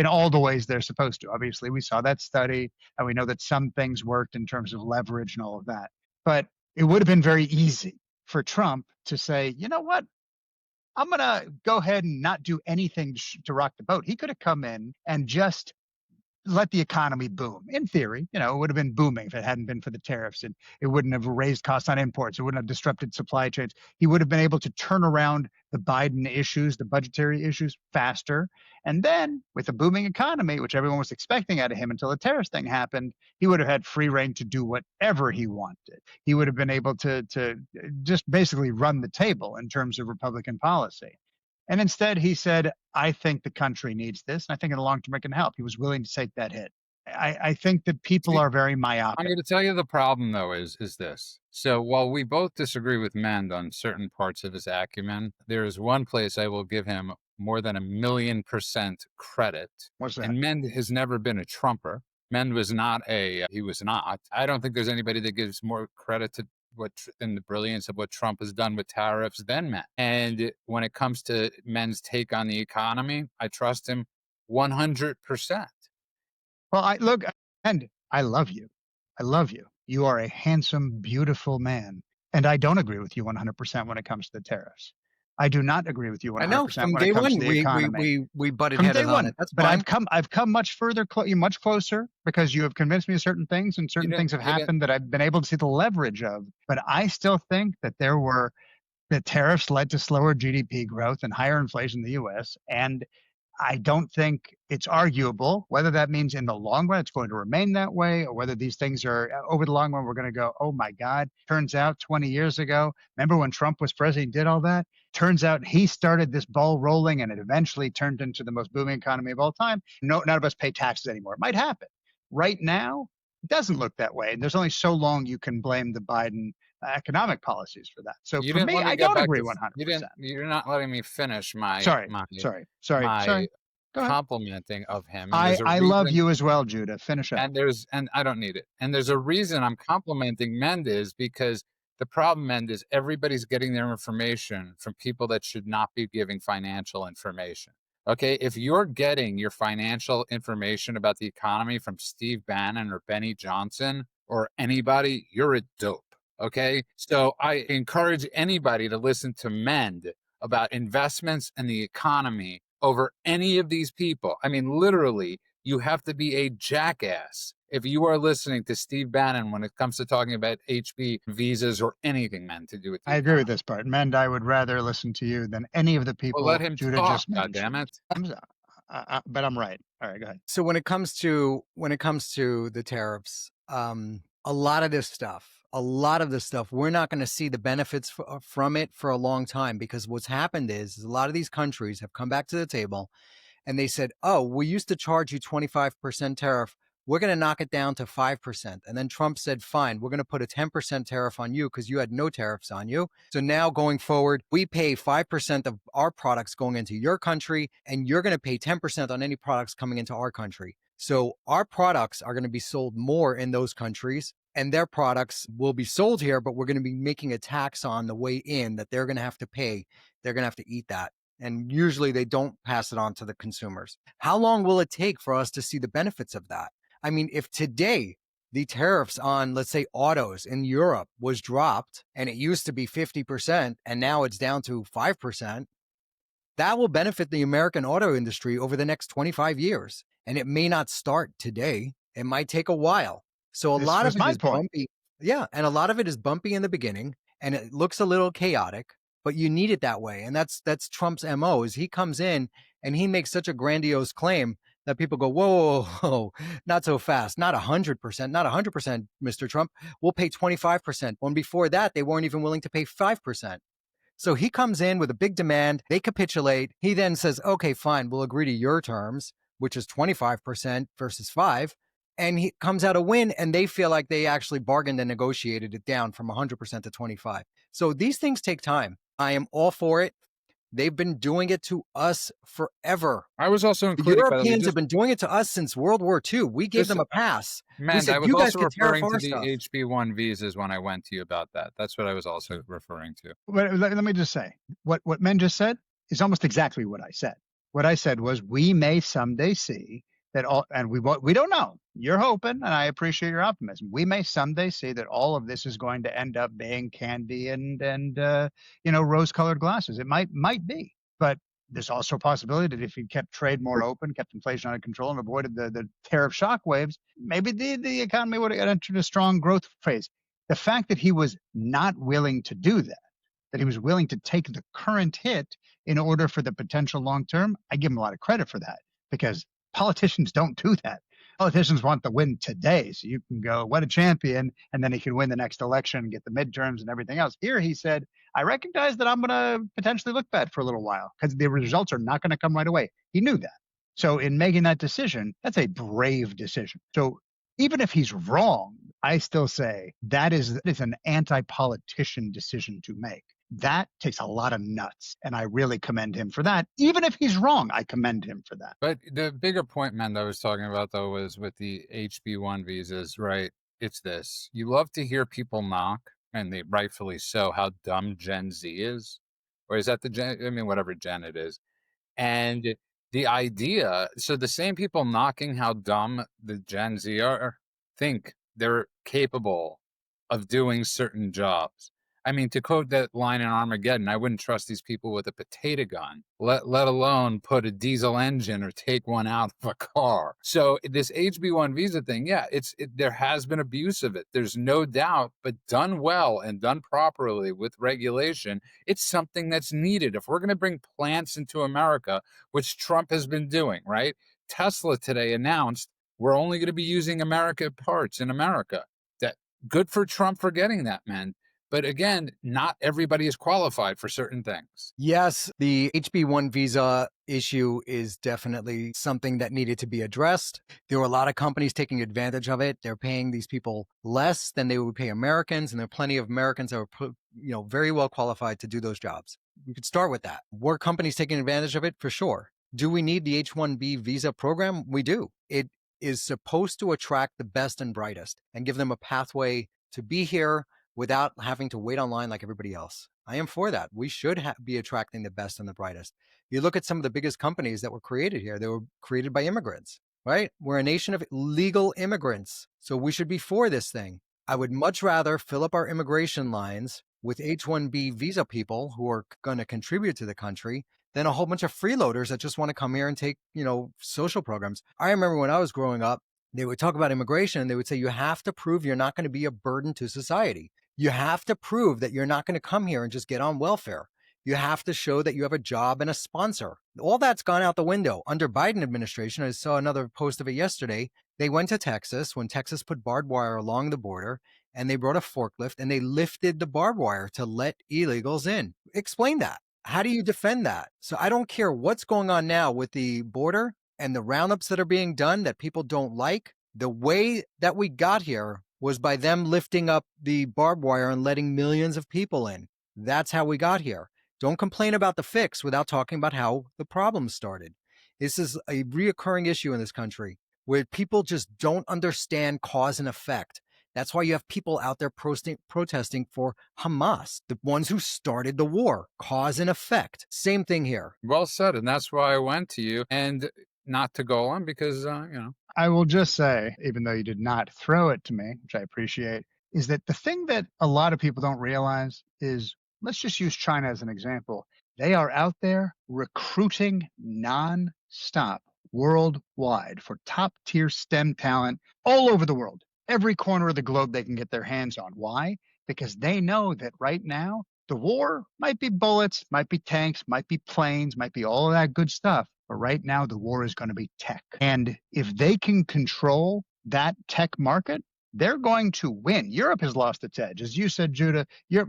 all the ways they're supposed to. Obviously, we saw that study, and we know that some things worked in terms of leverage and all of that. But it would have been very easy for Trump to say, you know what? I'm going to go ahead and not do anything to rock the boat. He could have come in and just let the economy boom. In theory, it would have been booming if it hadn't been for the tariffs, and it wouldn't have raised costs on imports. It wouldn't have disrupted supply chains. He would have been able to turn around the Biden issues, the budgetary issues, faster. And then with a booming economy, which everyone was expecting out of him until the tariffs thing happened, he would have had free reign to do whatever he wanted. He would have been able to just basically run the table in terms of Republican policy. And instead, he said, I think the country needs this. And I think in the long term, it can help. He was willing to take that hit. I think that people See, are very I'm myopic. going to tell you the problem, though, is this. So while we both disagree with Mend on certain parts of his acumen, there is one place I will give him more than 1,000,000% credit. What's that? And Mend has never been a Trumper. Mend was not he was not. I don't think there's anybody that gives more credit to and the brilliance of what Trump has done with tariffs than Mend. And when it comes to Mend's take on the economy, I trust him 100%. Well, I look, and I love you. I love you. You are a handsome, beautiful man. And I don't agree with you 100% when it comes to the tariffs. I do not agree with you I know 100% from when it day comes one to the economy. we butted From heads day on one. it. That's But fine. I've come much further, much closer, because you have convinced me of certain things, and certain things have happened that I've been able to see the leverage of. But I still think that the tariffs led to slower GDP growth and higher inflation in the U.S. And I don't think it's arguable whether that means in the long run it's going to remain that way, or whether these things are over the long run, we're going to go, oh my God, turns out 20 years ago, remember when Trump was president, he did all that? Turns out he started this ball rolling and it eventually turned into the most booming economy of all time. No, none of us pay taxes anymore. It might happen. Right now, it doesn't look that way. And there's only so long you can blame the Biden economic policies for that. So You for didn't me, let me I get don't back agree to 100%. you're not letting me finish Sorry. my Go ahead. complimenting of him, and there's a I love reason, you as well, Judah. Finish up. and I don't need it. And there's a reason I'm complimenting Mendez, because the problem, Mend, is everybody's getting their information from people that should not be giving financial information. Okay, if you're getting your financial information about the economy from Steve Bannon or Benny Johnson or anybody, you're a dope. Okay, so I encourage anybody to listen to Mend about investments and the economy over any of these people. I mean, literally, you have to be a jackass if you are listening to Steve Bannon when it comes to talking about HB visas or anything, man, to do with the I agree with economy. this part. Mend, I would rather listen to you than any of the Well, let people him Judah talk, just goddammit. mentioned. But I'm right. All right, go ahead. So when it comes to the tariffs, a lot of this stuff, we're not going to see the benefits from it for a long time, because what's happened is a lot of these countries have come back to the table and they said, oh, we used to charge you 25% tariff. We're going to knock it down to 5%. And then Trump said, fine, we're going to put a 10% tariff on you because you had no tariffs on you. So now going forward, we pay 5% of our products going into your country, and you're going to pay 10% on any products coming into our country. So our products are going to be sold more in those countries, and their products will be sold here, but we're going to be making a tax on the way in that they're going to have to pay. They're going to have to eat that. And usually they don't pass it on to the consumers. How long will it take for us to see the benefits of that? I mean, if today the tariffs on, let's say, autos in Europe was dropped and it used to be 50% and now it's down to 5%, that will benefit the American auto industry over the next 25 years. And it may not start today. It might take a while. So a lot of it is bumpy. Yeah. And a lot of it is bumpy in the beginning and it looks a little chaotic, but you need it that way. And that's Trump's MO, is he comes in and he makes such a grandiose claim that people go, whoa, whoa, whoa, not so fast, not 100%, not 100%, Mr. Trump. We'll pay 25%. When before that, they weren't even willing to pay 5%. So he comes in with a big demand. They capitulate. He then says, okay, fine, we'll agree to your terms, which is 25% versus 5%. And he comes out a win, and they feel like they actually bargained and negotiated it down from 100% to 25%. So these things take time. I am all for it. They've been doing it to us forever. I was also The including, Europeans have been doing it to us since World War II. We gave them a pass. Man, we said, I was you guys also can tariff referring to our the stuff. HB1 visas when I went to you about that. That's what I was also referring to. But let me just say, what Mend just said is almost exactly what I said. What I said was, we may someday see that all, and we don't know. You're hoping, and I appreciate your optimism. We may someday see that all of this is going to end up being candy and rose-colored glasses. It might be, but there's also a possibility that if you kept trade more open, kept inflation under control, and avoided the tariff shockwaves, maybe the economy would have entered a strong growth phase. The fact that he was not willing to do that he was willing to take the current hit in order for the potential long term, I give him a lot of credit for that, because politicians don't do that. Politicians want the win today. So you can go, what a champion. And then he can win the next election and get the midterms and everything else. Here he said, I recognize that I'm going to potentially look bad for a little while because the results are not going to come right away. He knew that. So in making that decision, that's a brave decision. So even if he's wrong, I still say that is an anti-politician decision to make. That takes a lot of nuts, and I really commend him for that. Even if he's wrong, I commend him for that. But the bigger point, man, that I was talking about, though, was with the HB1 visas, right? It's this. You love to hear people mock, and they rightfully so, how dumb Gen Z is. Or is that the Gen? I mean, whatever Gen it is. And the idea, so the same people knocking how dumb the Gen Z are think they're capable of doing certain jobs. I mean, to quote that line in Armageddon, I wouldn't trust these people with a potato gun, let alone put a diesel engine or take one out of a car. So this HB1 visa thing, yeah, there has been abuse of it. There's no doubt, but done well and done properly with regulation, it's something that's needed. If we're going to bring plants into America, which Trump has been doing, right? Tesla today announced we're only going to be using America parts in America. That good for Trump for getting that, man. But again, not everybody is qualified for certain things. Yes, the HB1 visa issue is definitely something that needed to be addressed. There were a lot of companies taking advantage of it. They're paying these people less than they would pay Americans, and there are plenty of Americans that are very well qualified to do those jobs. We could start with that. Were companies taking advantage of it? For sure. Do we need the H-1B visa program? We do. It is supposed to attract the best and brightest and give them a pathway to be here without having to wait online like everybody else. I am for that. We should be attracting the best and the brightest. You look at some of the biggest companies that were created here, they were created by immigrants, right? We're a nation of legal immigrants, so we should be for this thing. I would much rather fill up our immigration lines with H-1B visa people who are going to contribute to the country than a whole bunch of freeloaders that just want to come here and take, social programs. I remember when I was growing up, they would talk about immigration and they would say, you have to prove you're not going to be a burden to society. You have to prove that you're not going to come here and just get on welfare. You have to show that you have a job and a sponsor. All that's gone out the window. Under Biden administration, I saw another post of it yesterday. They went to Texas when Texas put barbed wire along the border, and they brought a forklift and they lifted the barbed wire to let illegals in. Explain that. How do you defend that? So I don't care what's going on now with the border and the roundups that are being done that people don't like. The way that we got here was by them lifting up the barbed wire and letting millions of people in. That's how we got here. Don't complain about the fix without talking about how the problem started. This is a reoccurring issue in this country where people just don't understand cause and effect. That's why you have people out there protesting for Hamas, the ones who started the war. Cause and effect. Same thing here. Well said. And that's why I went to you. And not to go on because, I will just say, even though you did not throw it to me, which I appreciate, is that the thing that a lot of people don't realize is, let's just use China as an example. They are out there recruiting nonstop worldwide for top tier STEM talent all over the world. Every corner of the globe they can get their hands on. Why? Because they know that right now, the war might be bullets, might be tanks, might be planes, might be all of that good stuff. But right now, the war is going to be tech. And if they can control that tech market, they're going to win. Europe has lost its edge. As you said, Judah,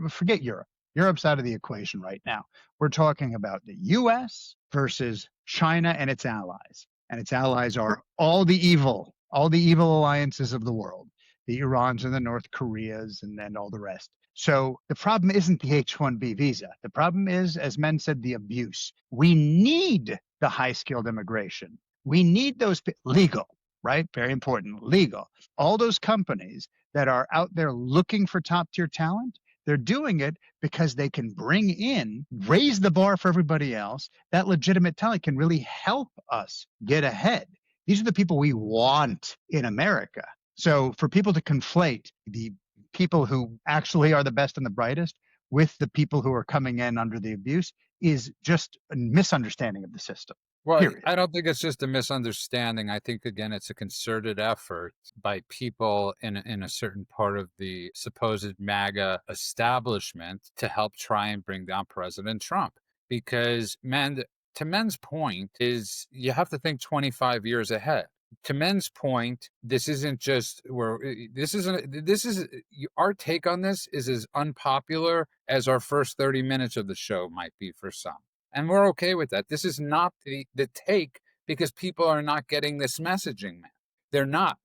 forget Europe. Europe's out of the equation right now. We're talking about the U.S. versus China and its allies. And its allies are all the evil alliances of the world, the Irans and the North Koreas and then all the rest. So the problem isn't the H-1B visa. The problem is, as men said, the abuse. We need the high-skilled immigration. We need those legal, right? Very important, legal. All those companies that are out there looking for top-tier talent, they're doing it because they can bring in, raise the bar for everybody else. That legitimate talent can really help us get ahead. These are the people we want in America. So for people to conflate the people who actually are the best and the brightest with the people who are coming in under the abuse is just a misunderstanding of the system. Well, Period. I don't think it's just a misunderstanding. I think, again, it's a concerted effort by people in a certain part of the supposed MAGA establishment to help try and bring down President Trump. Because, to men's point is you have to think 25 years ahead. to Men's point, this isn't just where this isn't. This is our take on this is as unpopular as our first 30 minutes of the show might be for some, and we're okay with that. This is not the take because people are not getting this messaging, man. They're not.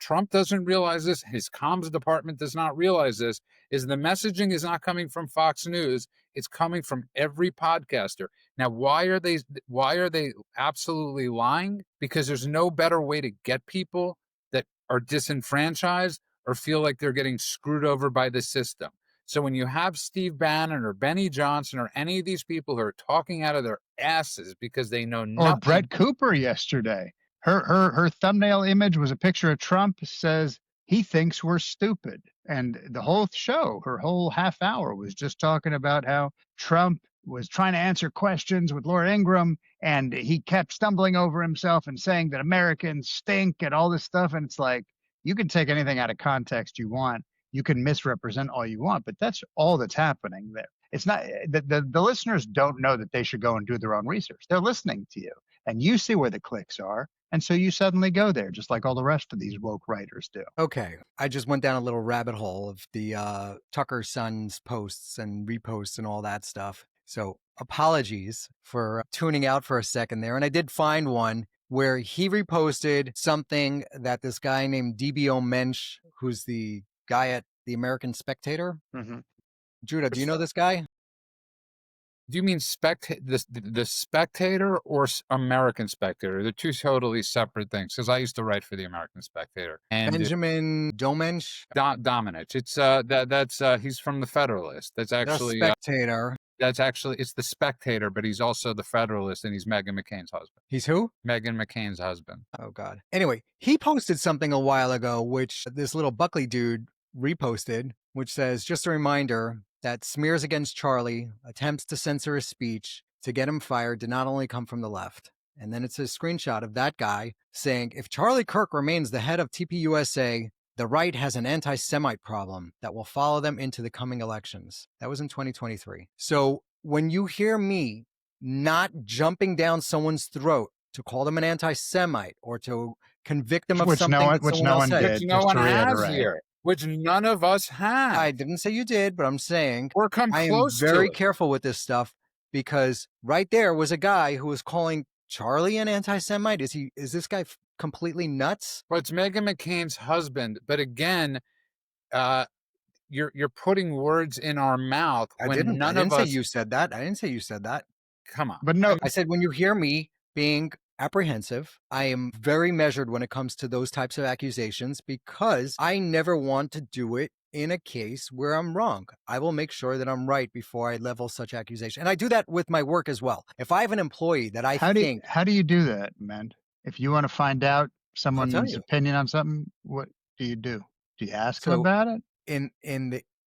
Trump doesn't realize this. His comms department does not realize this. Is the messaging is not coming from Fox News. It's coming from every podcaster. Now, why are they absolutely lying? Because there's no better way to get people that are disenfranchised or feel like they're getting screwed over by the system. So when you have Steve Bannon or Benny Johnson or any of these people who are talking out of their asses because they know nothing. Or Brett Cooper yesterday. Her thumbnail image was a picture of Trump, says he thinks we're stupid. And the whole show, her whole half hour was just talking about how Trump was trying to answer questions with Laura Ingraham and he kept stumbling over himself and saying that Americans stink and all this stuff. And it's like, you can take anything out of context you want. You can misrepresent all you want, but that's all that's happening there. It's not the listeners don't know that they should go and do their own research. They're listening to you and you see where the clicks are. And so you suddenly go there, just like all the rest of these woke writers do. Okay. I just went down a little rabbit hole of the Tucker Son's posts and reposts and all that stuff. So apologies for tuning out for a second there. And I did find one where he reposted something that this guy named DBO Mensch, who's the guy at the American Spectator. Mm-hmm. Judah, do you know this guy? Do you mean the Spectator or American Spectator? They're two totally separate things. Because I used to write for the American Spectator. And Benjamin Domenech? Domenech. It's that's he's from the Federalist. That's actually the Spectator. It's the Spectator, but he's also the Federalist, and he's Meghan McCain's husband. He's who? Meghan McCain's husband. Oh God. Anyway, he posted something a while ago, which this little Buckley dude reposted, which says, just a reminder that smears against Charlie, attempts to censor his speech to get him fired did not only come from the left. And then it's a screenshot of that guy saying, if Charlie Kirk remains the head of TPUSA, the right has an anti-Semite problem that will follow them into the coming elections. That was in 2023. So when you hear me not jumping down someone's throat to call them an anti-Semite or to convict them of something that someone else said, which no one has here. Which none of us have. I didn't say you did, but I'm saying we're come close. I am very careful with this stuff because right there was a guy who was calling Charlie an anti-Semite. Is this guy completely nuts? Well, it's Meghan McCain's husband, but again, you're putting words in our mouth. I didn't say you said that. I didn't say you said that. Come on. But no, I said when you hear me being apprehensive, I am very measured when it comes to those types of accusations because I never want to do it in a case where I'm wrong. I will make sure that I'm right before I level such accusation. And I do that with my work as well. If I have an employee that how do you do that, man? If you want to find out someone's opinion on something, what do you do? Do you ask them about it?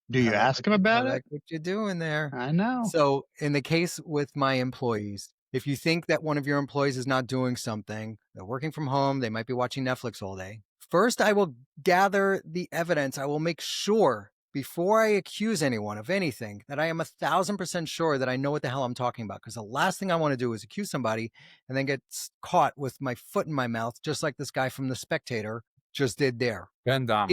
Do you ask them about it? Like what you're doing there. I know. So in the case with my employees, if you think that one of your employees is not doing something, they're working from home, they might be watching Netflix all day. First, I will gather the evidence. I will make sure before I accuse anyone of anything that I am 1,000% sure that I know what the hell I'm talking about. Because the last thing I want to do is accuse somebody and then get caught with my foot in my mouth, just like this guy from The Spectator just did there. Ben Dahmer.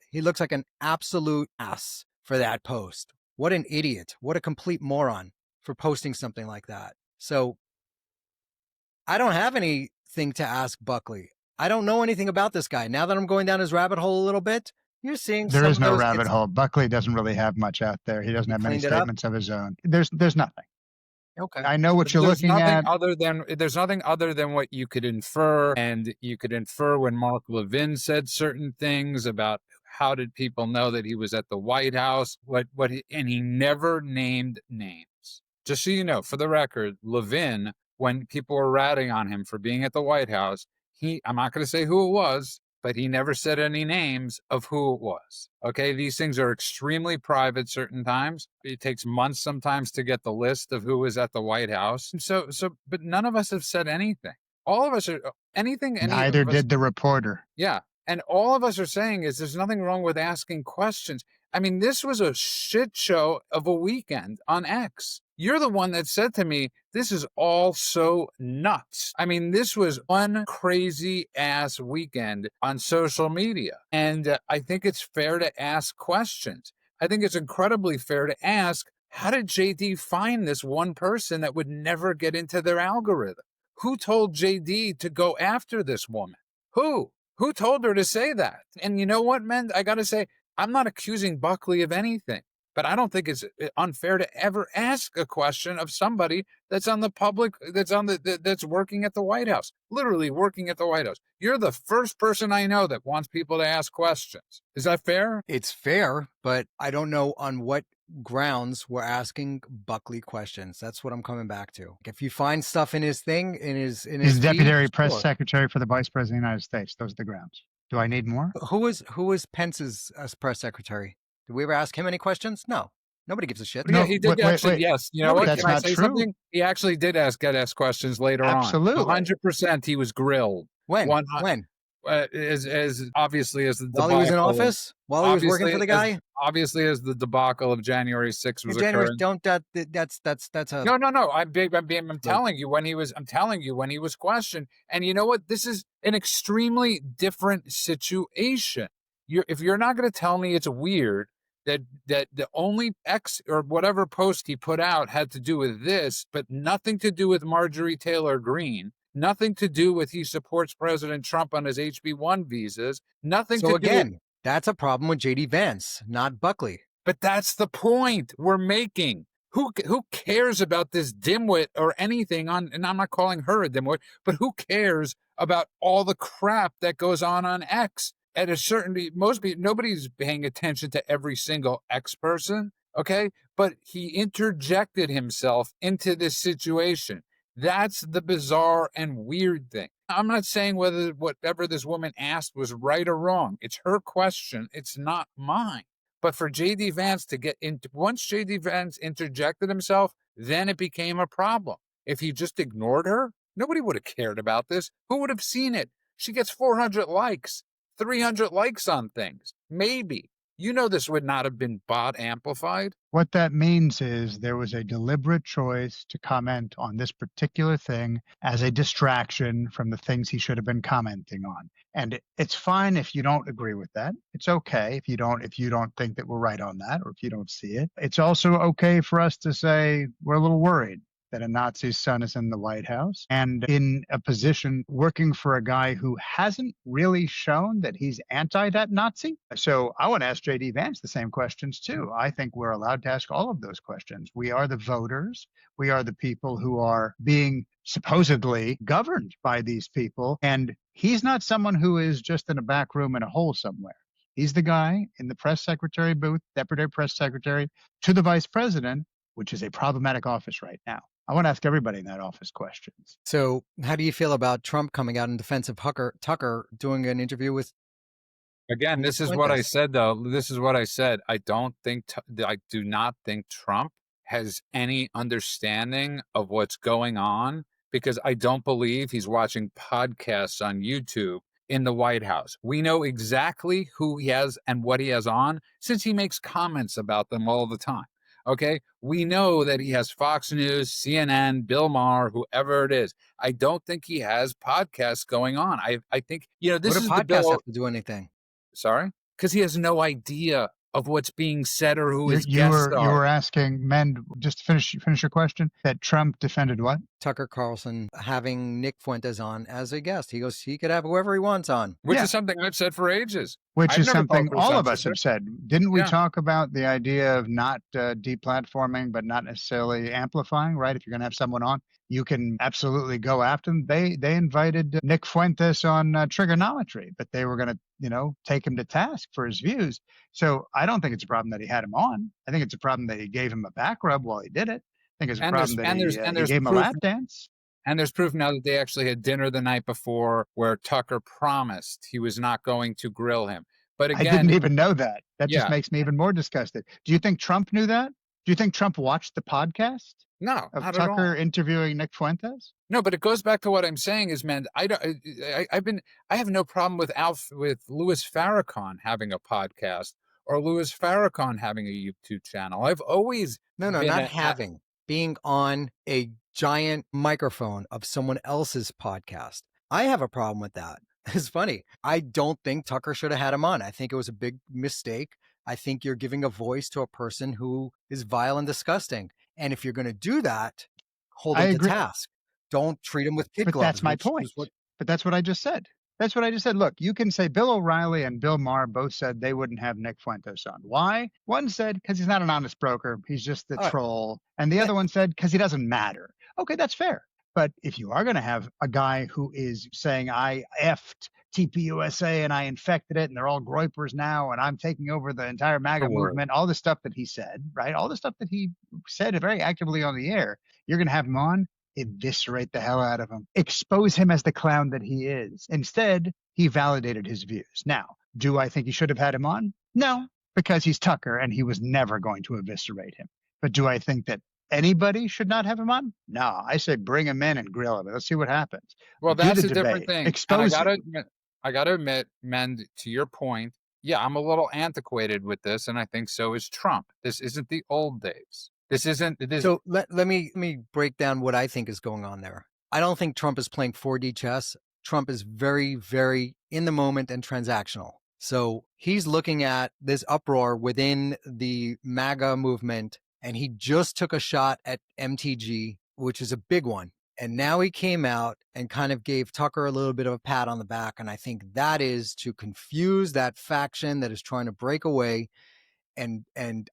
He looks like an absolute ass for that post. What an idiot. What a complete moron for posting something like that. So I don't have anything to ask Buckley. I don't know anything about this guy. Now that I'm going down his rabbit hole a little bit, you're seeing there is no rabbit hole. Buckley doesn't really have much out there. He doesn't have many statements of his own. There's nothing. Okay. I know what you're looking at. There's nothing other than what you could infer, and you could infer when Mark Levin said certain things about how did people know that he was at the White House, and he never named names. Just so you know, for the record, Levin, when people were ratting on him for being at the White House, I'm not going to say who it was, but he never said any names of who it was. Okay, these things are extremely private certain times. It takes months sometimes to get the list of who was at the White House. But none of us have said anything. All of us are anything. Neither did the reporter. Yeah. And all of us are saying is there's nothing wrong with asking questions. I mean, this was a shit show of a weekend on X. You're the one that said to me This is all so nuts. I mean, this was one crazy ass weekend on social media. And I think it's fair to ask questions. I think it's incredibly fair to ask, how did JD find this one person that would never get into their algorithm? Who told JD to go after this woman? Who? Who told her to say that? And you know what, man? I got to say, I'm not accusing Buckley of anything, but I don't think it's unfair to ever ask a question of somebody that's on the public, that's working at the White House, literally working at the White House. You're the first person I know that wants people to ask questions. Is that fair? It's fair, but I don't know on what grounds we're asking Buckley questions. That's what I'm coming back to. If you find stuff in his thing, in his He's deputy feed, press sure. secretary for the vice president of the United States. Those are the grounds. Do I need more? Who was Pence's press secretary? Did we ever ask him any questions? No. Nobody gives a shit. No, Yeah, he did actually. wait. Yes, you know No, what? that's Can I not say true. something? He actually did get asked questions later Absolutely. on. 100%, he was grilled. When? One- When? As obviously as the While he was in debacle- office? While he was working for the guy? obviously, as the debacle of January 6th was January, occurring. that's a No. I'm telling you when he was questioned. And you know what? This is an extremely different situation. If you're not going to tell me it's weird that the only X or whatever post he put out had to do with this, but nothing to do with Marjorie Taylor Greene, nothing to do with he supports President Trump on his HB1 visas, nothing So to do again, that's a problem with JD Vance, not Buckley. But that's the point we're making. Who cares about this dimwit or anything on, and I'm not calling her a dimwit, but who cares about all the crap that goes on X? At a certain, nobody's paying attention to every single X person, okay? But he interjected himself into this situation. That's the bizarre and weird thing. I'm not saying whether whatever this woman asked was right or wrong. It's her question. It's not mine. But for JD Vance to get into, once JD Vance interjected himself, then it became a problem. If he just ignored her, nobody would have cared about this. Who would have seen it? She gets 400 likes, 300 likes on things. Maybe. You know, this would not have been bot amplified. What that means is there was a deliberate choice to comment on this particular thing as a distraction from the things he should have been commenting on. And it's fine if you don't agree with that. It's okay if you don't think that we're right on that, or if you don't see it. It's also okay for us to say we're a little worried that a Nazi's son is in the White House and in a position working for a guy who hasn't really shown that he's anti that Nazi. So I want to ask JD Vance the same questions too. I think we're allowed to ask all of those questions. We are the voters. We are the people who are being supposedly governed by these people. And he's not someone who is just in a back room in a hole somewhere. He's the guy in the press secretary booth, deputy press secretary to the vice president, which is a problematic office right now. I want to ask everybody in that office questions. So how do you feel about Trump coming out in defense of Tucker doing an interview with? Again, this is what I said, though. This is what I said. I do not think Trump has any understanding of what's going on, because I don't believe he's watching podcasts on YouTube in the White House. We know exactly who he has and what he has on, since he makes comments about them all the time. Okay, we know that he has Fox News, CNN, Bill Maher, whoever it is. I don't think he has podcasts going on. I think, this is the podcast bill. have to do anything? Sorry, because he has no idea of what's being said or who his You guests are. were asking, Mend, just to finish your question, that Trump defended what? Tucker Carlson having Nick Fuentes on as a guest. He goes, he could have whoever he wants on. Which is something I've said for ages. Which I've is never something called for all of us censorship. have said. Didn't we Yeah. talk about the idea of not deplatforming, but not necessarily amplifying, right? If you're going to have someone on, you can absolutely go after them. They invited Nick Fuentes on trigonometry, but they were going to, take him to task for his views. So I don't think it's a problem that he had him on. I think it's a problem that he gave him a back rub while he did it. I think it's a problem that he gave him a lap dance. And there's proof now that they actually had dinner the night before where Tucker promised he was not going to grill him. But again, I didn't even know that. That just makes me even more disgusted. Do you think Trump knew that? Do you think Trump watched the podcast no, of not at all. Tucker interviewing Nick Fuentes? No, but it goes back to what I'm saying is, man, I have no problem with Louis Farrakhan having a podcast or Louis Farrakhan having a YouTube channel. I've always not having, being on a giant microphone of someone else's podcast. I have a problem with that. It's funny. I don't think Tucker should have had him on. I think it was a big mistake. I think you're giving a voice to a person who is vile and disgusting. And if you're going to do that, hold I him to agree. task. Don't treat him with kid But gloves. that's my which point. is what But that's what I just said. That's what I just said. Look, you can say Bill O'Reilly and Bill Maher both said they wouldn't have Nick Fuentes on. Why? One said because he's not an honest broker. He's just the All right. troll. And the Yeah. other one said because he doesn't matter. Okay, that's fair. But if you are going to have a guy who is saying, I effed TPUSA and I infected it and they're all groypers now and I'm taking over the entire MAGA word. movement, all the stuff that he said, right? All the stuff that he said very actively on the air, you're going to have him on, eviscerate the hell out of him, expose him as the clown that he is. Instead, he validated his views. Now, do I think he should have had him on? No, because he's Tucker and he was never going to eviscerate him. But do I think that anybody should not have him on? No, I say bring him in and grill him. Let's see what happens. Well, Do that's the a different debate. thing. And Expose him. I gotta admit, Mend, to your point, yeah, I'm a little antiquated with this, and I think so is Trump. This isn't the old days. This isn't this. So let me break down what I think is going on there. I don't think Trump is playing 4D chess. Trump is very, very in the moment and transactional. So he's looking at this uproar within the MAGA movement, and he just took a shot at MTG, which is a big one. And now he came out and kind of gave Tucker a little bit of a pat on the back. And I think that is to confuse that faction that is trying to break away and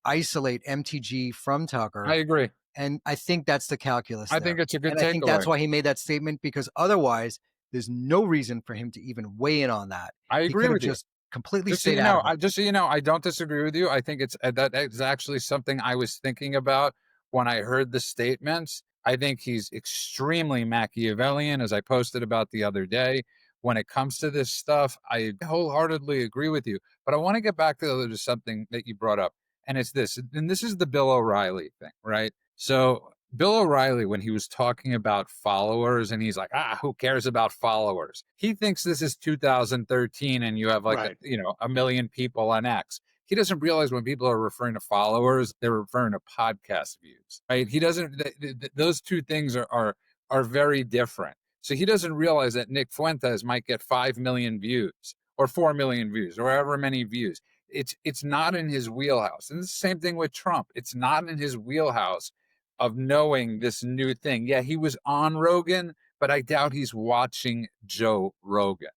isolate MTG from Tucker. I agree. And I think that's the calculus. I think it's a good and I think that's takeaway. why he made that statement, because otherwise there's no reason for him to even weigh in on that. I He agree could have with you. just completely Just so stayed you out know, of it. just so you know, I don't disagree with you. I think that is actually something I was thinking about when I heard the statements. I think he's extremely Machiavellian, as I posted about the other day. When it comes to this stuff, I wholeheartedly agree with you. But I want to get back to something that you brought up, and it's this. And this is the Bill O'Reilly thing, right? So Bill O'Reilly, when he was talking about followers, and he's like, who cares about followers? He thinks this is 2013 and you have like, Right. a million people on X. He doesn't realize when people are referring to followers, they're referring to podcast views, right? He doesn't, those two things are very different. So he doesn't realize that Nick Fuentes might get 5 million views or 4 million views or however many views. It's not in his wheelhouse. And it's the same thing with Trump. It's not in his wheelhouse of knowing this new thing. Yeah, he was on Rogan, but I doubt he's watching Joe Rogan.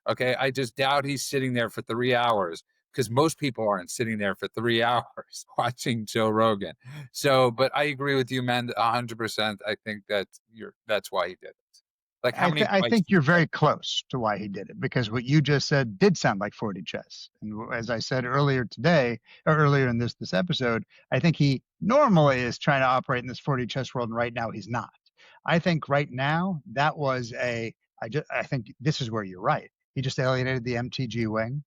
Okay, I just doubt he's sitting there for 3 hours, because most people aren't sitting there for 3 hours watching Joe Rogan. So, but I agree with you, man, 100%. I think that's why he did it. Like how many? I think you're very close to why he did it, because what you just said did sound like 4D chess. And as I said earlier today, or earlier in this episode, I think he normally is trying to operate in this 4D chess world, and right now he's not. I think right now that was I think this is where you're right. He just alienated the MTG wing,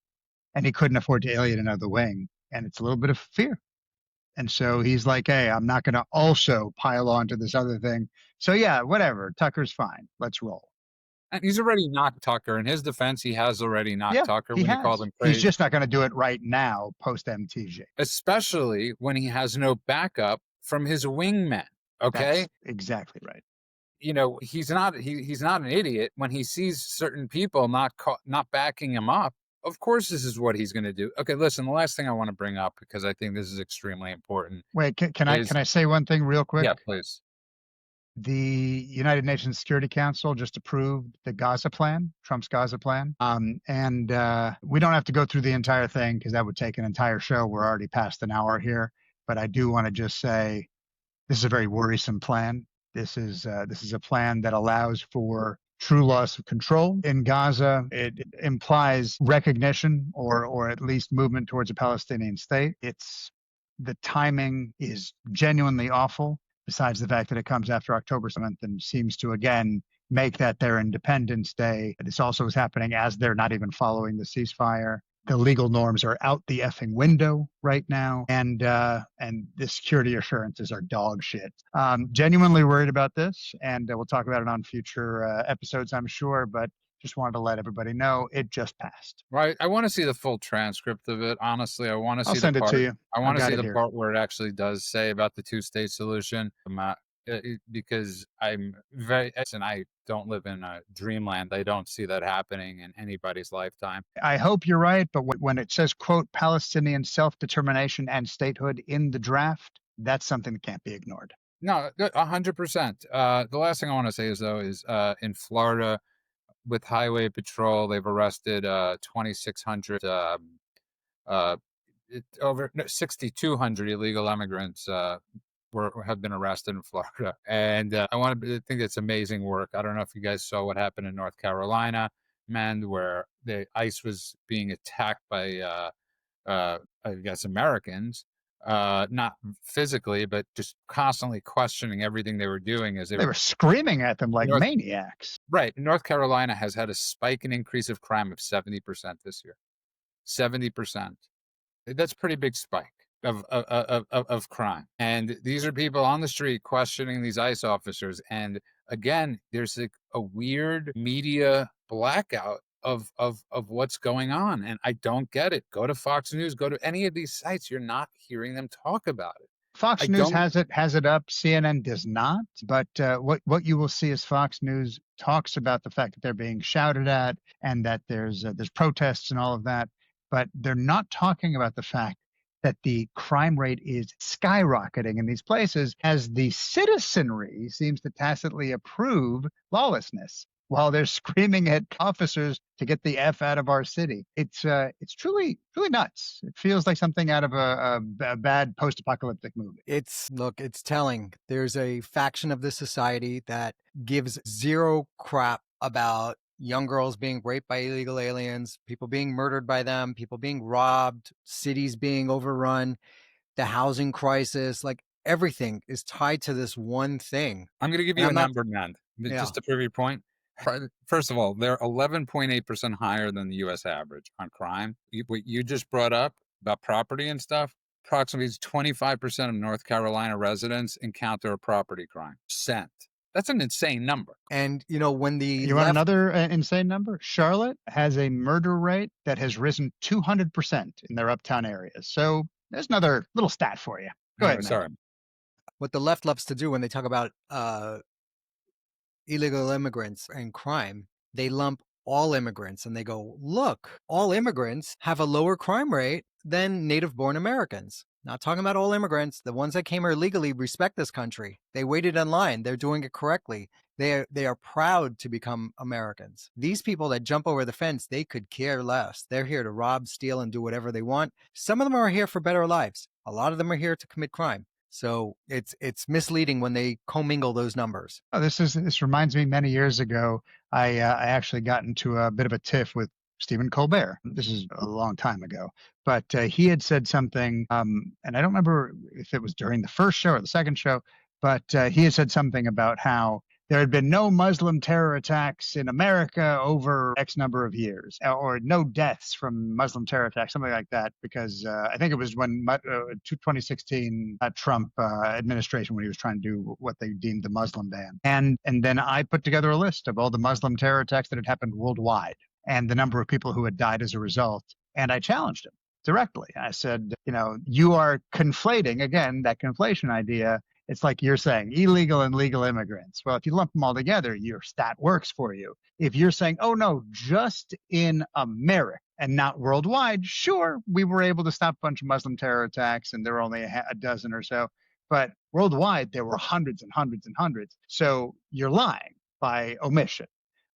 and he couldn't afford to alienate another wing, and it's a little bit of fear. And so he's like, hey, I'm not going to also pile on to this other thing. So yeah, whatever. Tucker's fine. Let's roll. And he's already knocked Tucker. In his defense, he has already knocked Tucker when he called him crazy. He's just not going to do it right now, post MTG. Especially when he has no backup from his wingmen. Okay, that's exactly right. He's not an idiot. When he sees certain people not backing him up, of course this is what he's going to do. Okay, listen, the last thing I want to bring up, because I think this is extremely important. Wait, can I say one thing real quick? Yeah, please. The United Nations Security Council just approved the Gaza plan, Trump's Gaza plan. And we don't have to go through the entire thing because that would take an entire show. We're already past an hour here. But I do want to just say this is a very worrisome plan. This is a plan that allows for true loss of control in Gaza. It implies recognition or at least movement towards a Palestinian state. The timing is genuinely awful, besides the fact that it comes after October 7th and seems to, again, make that their Independence Day. This also is happening as they're not even following the ceasefire. The legal norms are out the effing window right now, and the security assurances are dog shit. Genuinely worried about this, and we'll talk about it on future episodes, I'm sure, but just wanted to let everybody know it just passed. Right. I want to see the full transcript of it. Honestly, I want to see I'll send it to you. I want to see the here. part where it actually does say about the two-state solution. because I'm very, and I don't live in a dreamland. I don't see that happening in anybody's lifetime. I hope you're right, but when it says, quote, Palestinian self-determination and statehood in the draft, that's something that can't be ignored. No, 100%. The last thing I want to say is, though, is in Florida with Highway Patrol, they've arrested 2,600 uh, over 6,200 illegal immigrants have been arrested in Florida, and I think it's amazing work. I don't know if you guys saw what happened in North Carolina, man, where the ICE was being attacked by I guess Americans, not physically, but just constantly questioning everything they were doing as They were screaming at them like North, maniacs. right. North Carolina has had a spike in increase of crime of 70% this year. 70%. That's a pretty big spike of crime. And these are people on the street questioning these ICE officers. And again, there's a weird media blackout of what's going on. And I don't get it. Go to Fox News, go to any of these sites. You're not hearing them talk about it. Fox News has it up. CNN does not. But what you will see is Fox News talks about the fact that they're being shouted at and that there's protests and all of that. But they're not talking about the fact that the crime rate is skyrocketing in these places as the citizenry seems to tacitly approve lawlessness while they're screaming at officers to get the F out of our city. It's truly nuts. It feels like something out of a bad post-apocalyptic movie. It's telling. There's a faction of the society that gives zero crap about young girls being raped by illegal aliens, people being murdered by them, people being robbed, cities being overrun, the housing crisis, like everything is tied to this one thing. I'm going to give you a number, man, just to prove your point. First of all, they're 11.8% higher than the U.S. average on crime. What you just brought up about property and stuff, approximately 25% of North Carolina residents encounter a property crime. That's an insane number. And, when you want another insane number? Charlotte has a murder rate that has risen 200% in their uptown areas. So there's another little stat for you. Go ahead. Sorry. What the left loves to do when they talk about illegal immigrants and crime, they lump all immigrants and they go, look, all immigrants have a lower crime rate than native-born Americans. Not talking about all immigrants. The ones that came here illegally respect this country. They waited in line. They're doing it correctly. They are proud to become Americans. These people that jump over the fence, they could care less. They're here to rob, steal, and do whatever they want. Some of them are here for better lives. A lot of them are here to commit crime. So it's misleading when they commingle those numbers. Oh, this reminds me, many years ago, I actually got into a bit of a tiff with Stephen Colbert. This is a long time ago, but he had said something, and I don't remember if it was during the first show or the second show, but he had said something about how there had been no Muslim terror attacks in America over X number of years, or no deaths from Muslim terror attacks, something like that, because I think it was when 2016 Trump administration, when he was trying to do what they deemed the Muslim ban. And then I put together a list of all the Muslim terror attacks that had happened worldwide and the number of people who had died as a result. And I challenged him directly. I said, you are conflating, again, that conflation idea. It's like you're saying illegal and legal immigrants. Well, if you lump them all together, your stat works for you. If you're saying, oh, no, just in America and not worldwide, sure, we were able to stop a bunch of Muslim terror attacks and there were only a dozen or so. But worldwide, there were hundreds and hundreds and hundreds. So you're lying by omission.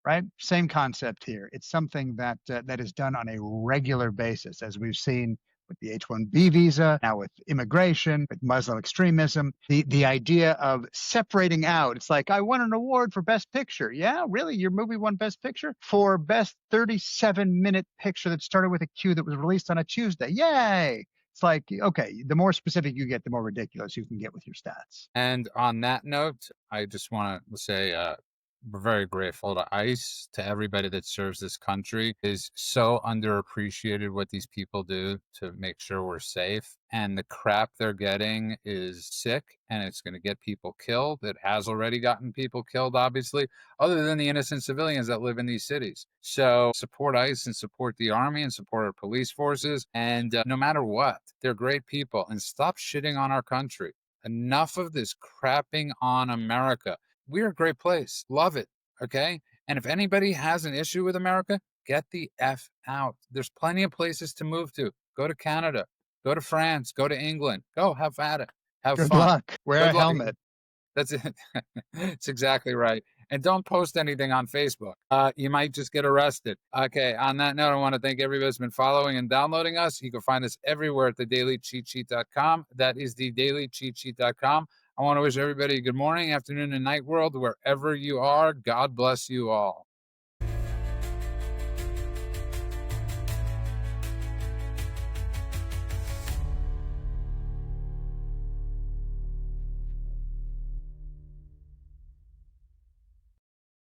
Right? Same concept here. It's something that that is done on a regular basis, as we've seen with the H-1B visa, now with immigration, with Muslim extremism. The idea of separating out. It's like, I won an award for Best Picture. Yeah, really? Your movie won Best Picture? For Best 37-minute picture that started with a cue that was released on a Tuesday. Yay! It's like, okay, the more specific you get, the more ridiculous you can get with your stats. And on that note, I just want to say, we're very grateful to ICE, to everybody that serves this country. It is so underappreciated what these people do to make sure we're safe. And the crap they're getting is sick, and it's going to get people killed. It has already gotten people killed, obviously, other than the innocent civilians that live in these cities. So support ICE and support the Army and support our police forces. And no matter what, they're great people. And stop shitting on our country. Enough of this crapping on America. We're a great place. Love it. Okay. And if anybody has an issue with America, get the F out. There's plenty of places to move to. Go to Canada, go to France, go to England. Go have at it. Have Good fun. luck. Wear Good a luck. helmet. That's it. That's exactly right. And don't post anything on Facebook. You might just get arrested. Okay. On that note, I want to thank everybody who's been following and downloading us. You can find us everywhere at thedailycheatsheet.com. That is thedailycheatsheet.com. I want to wish everybody a good morning, afternoon, and night world, wherever you are. God bless you all.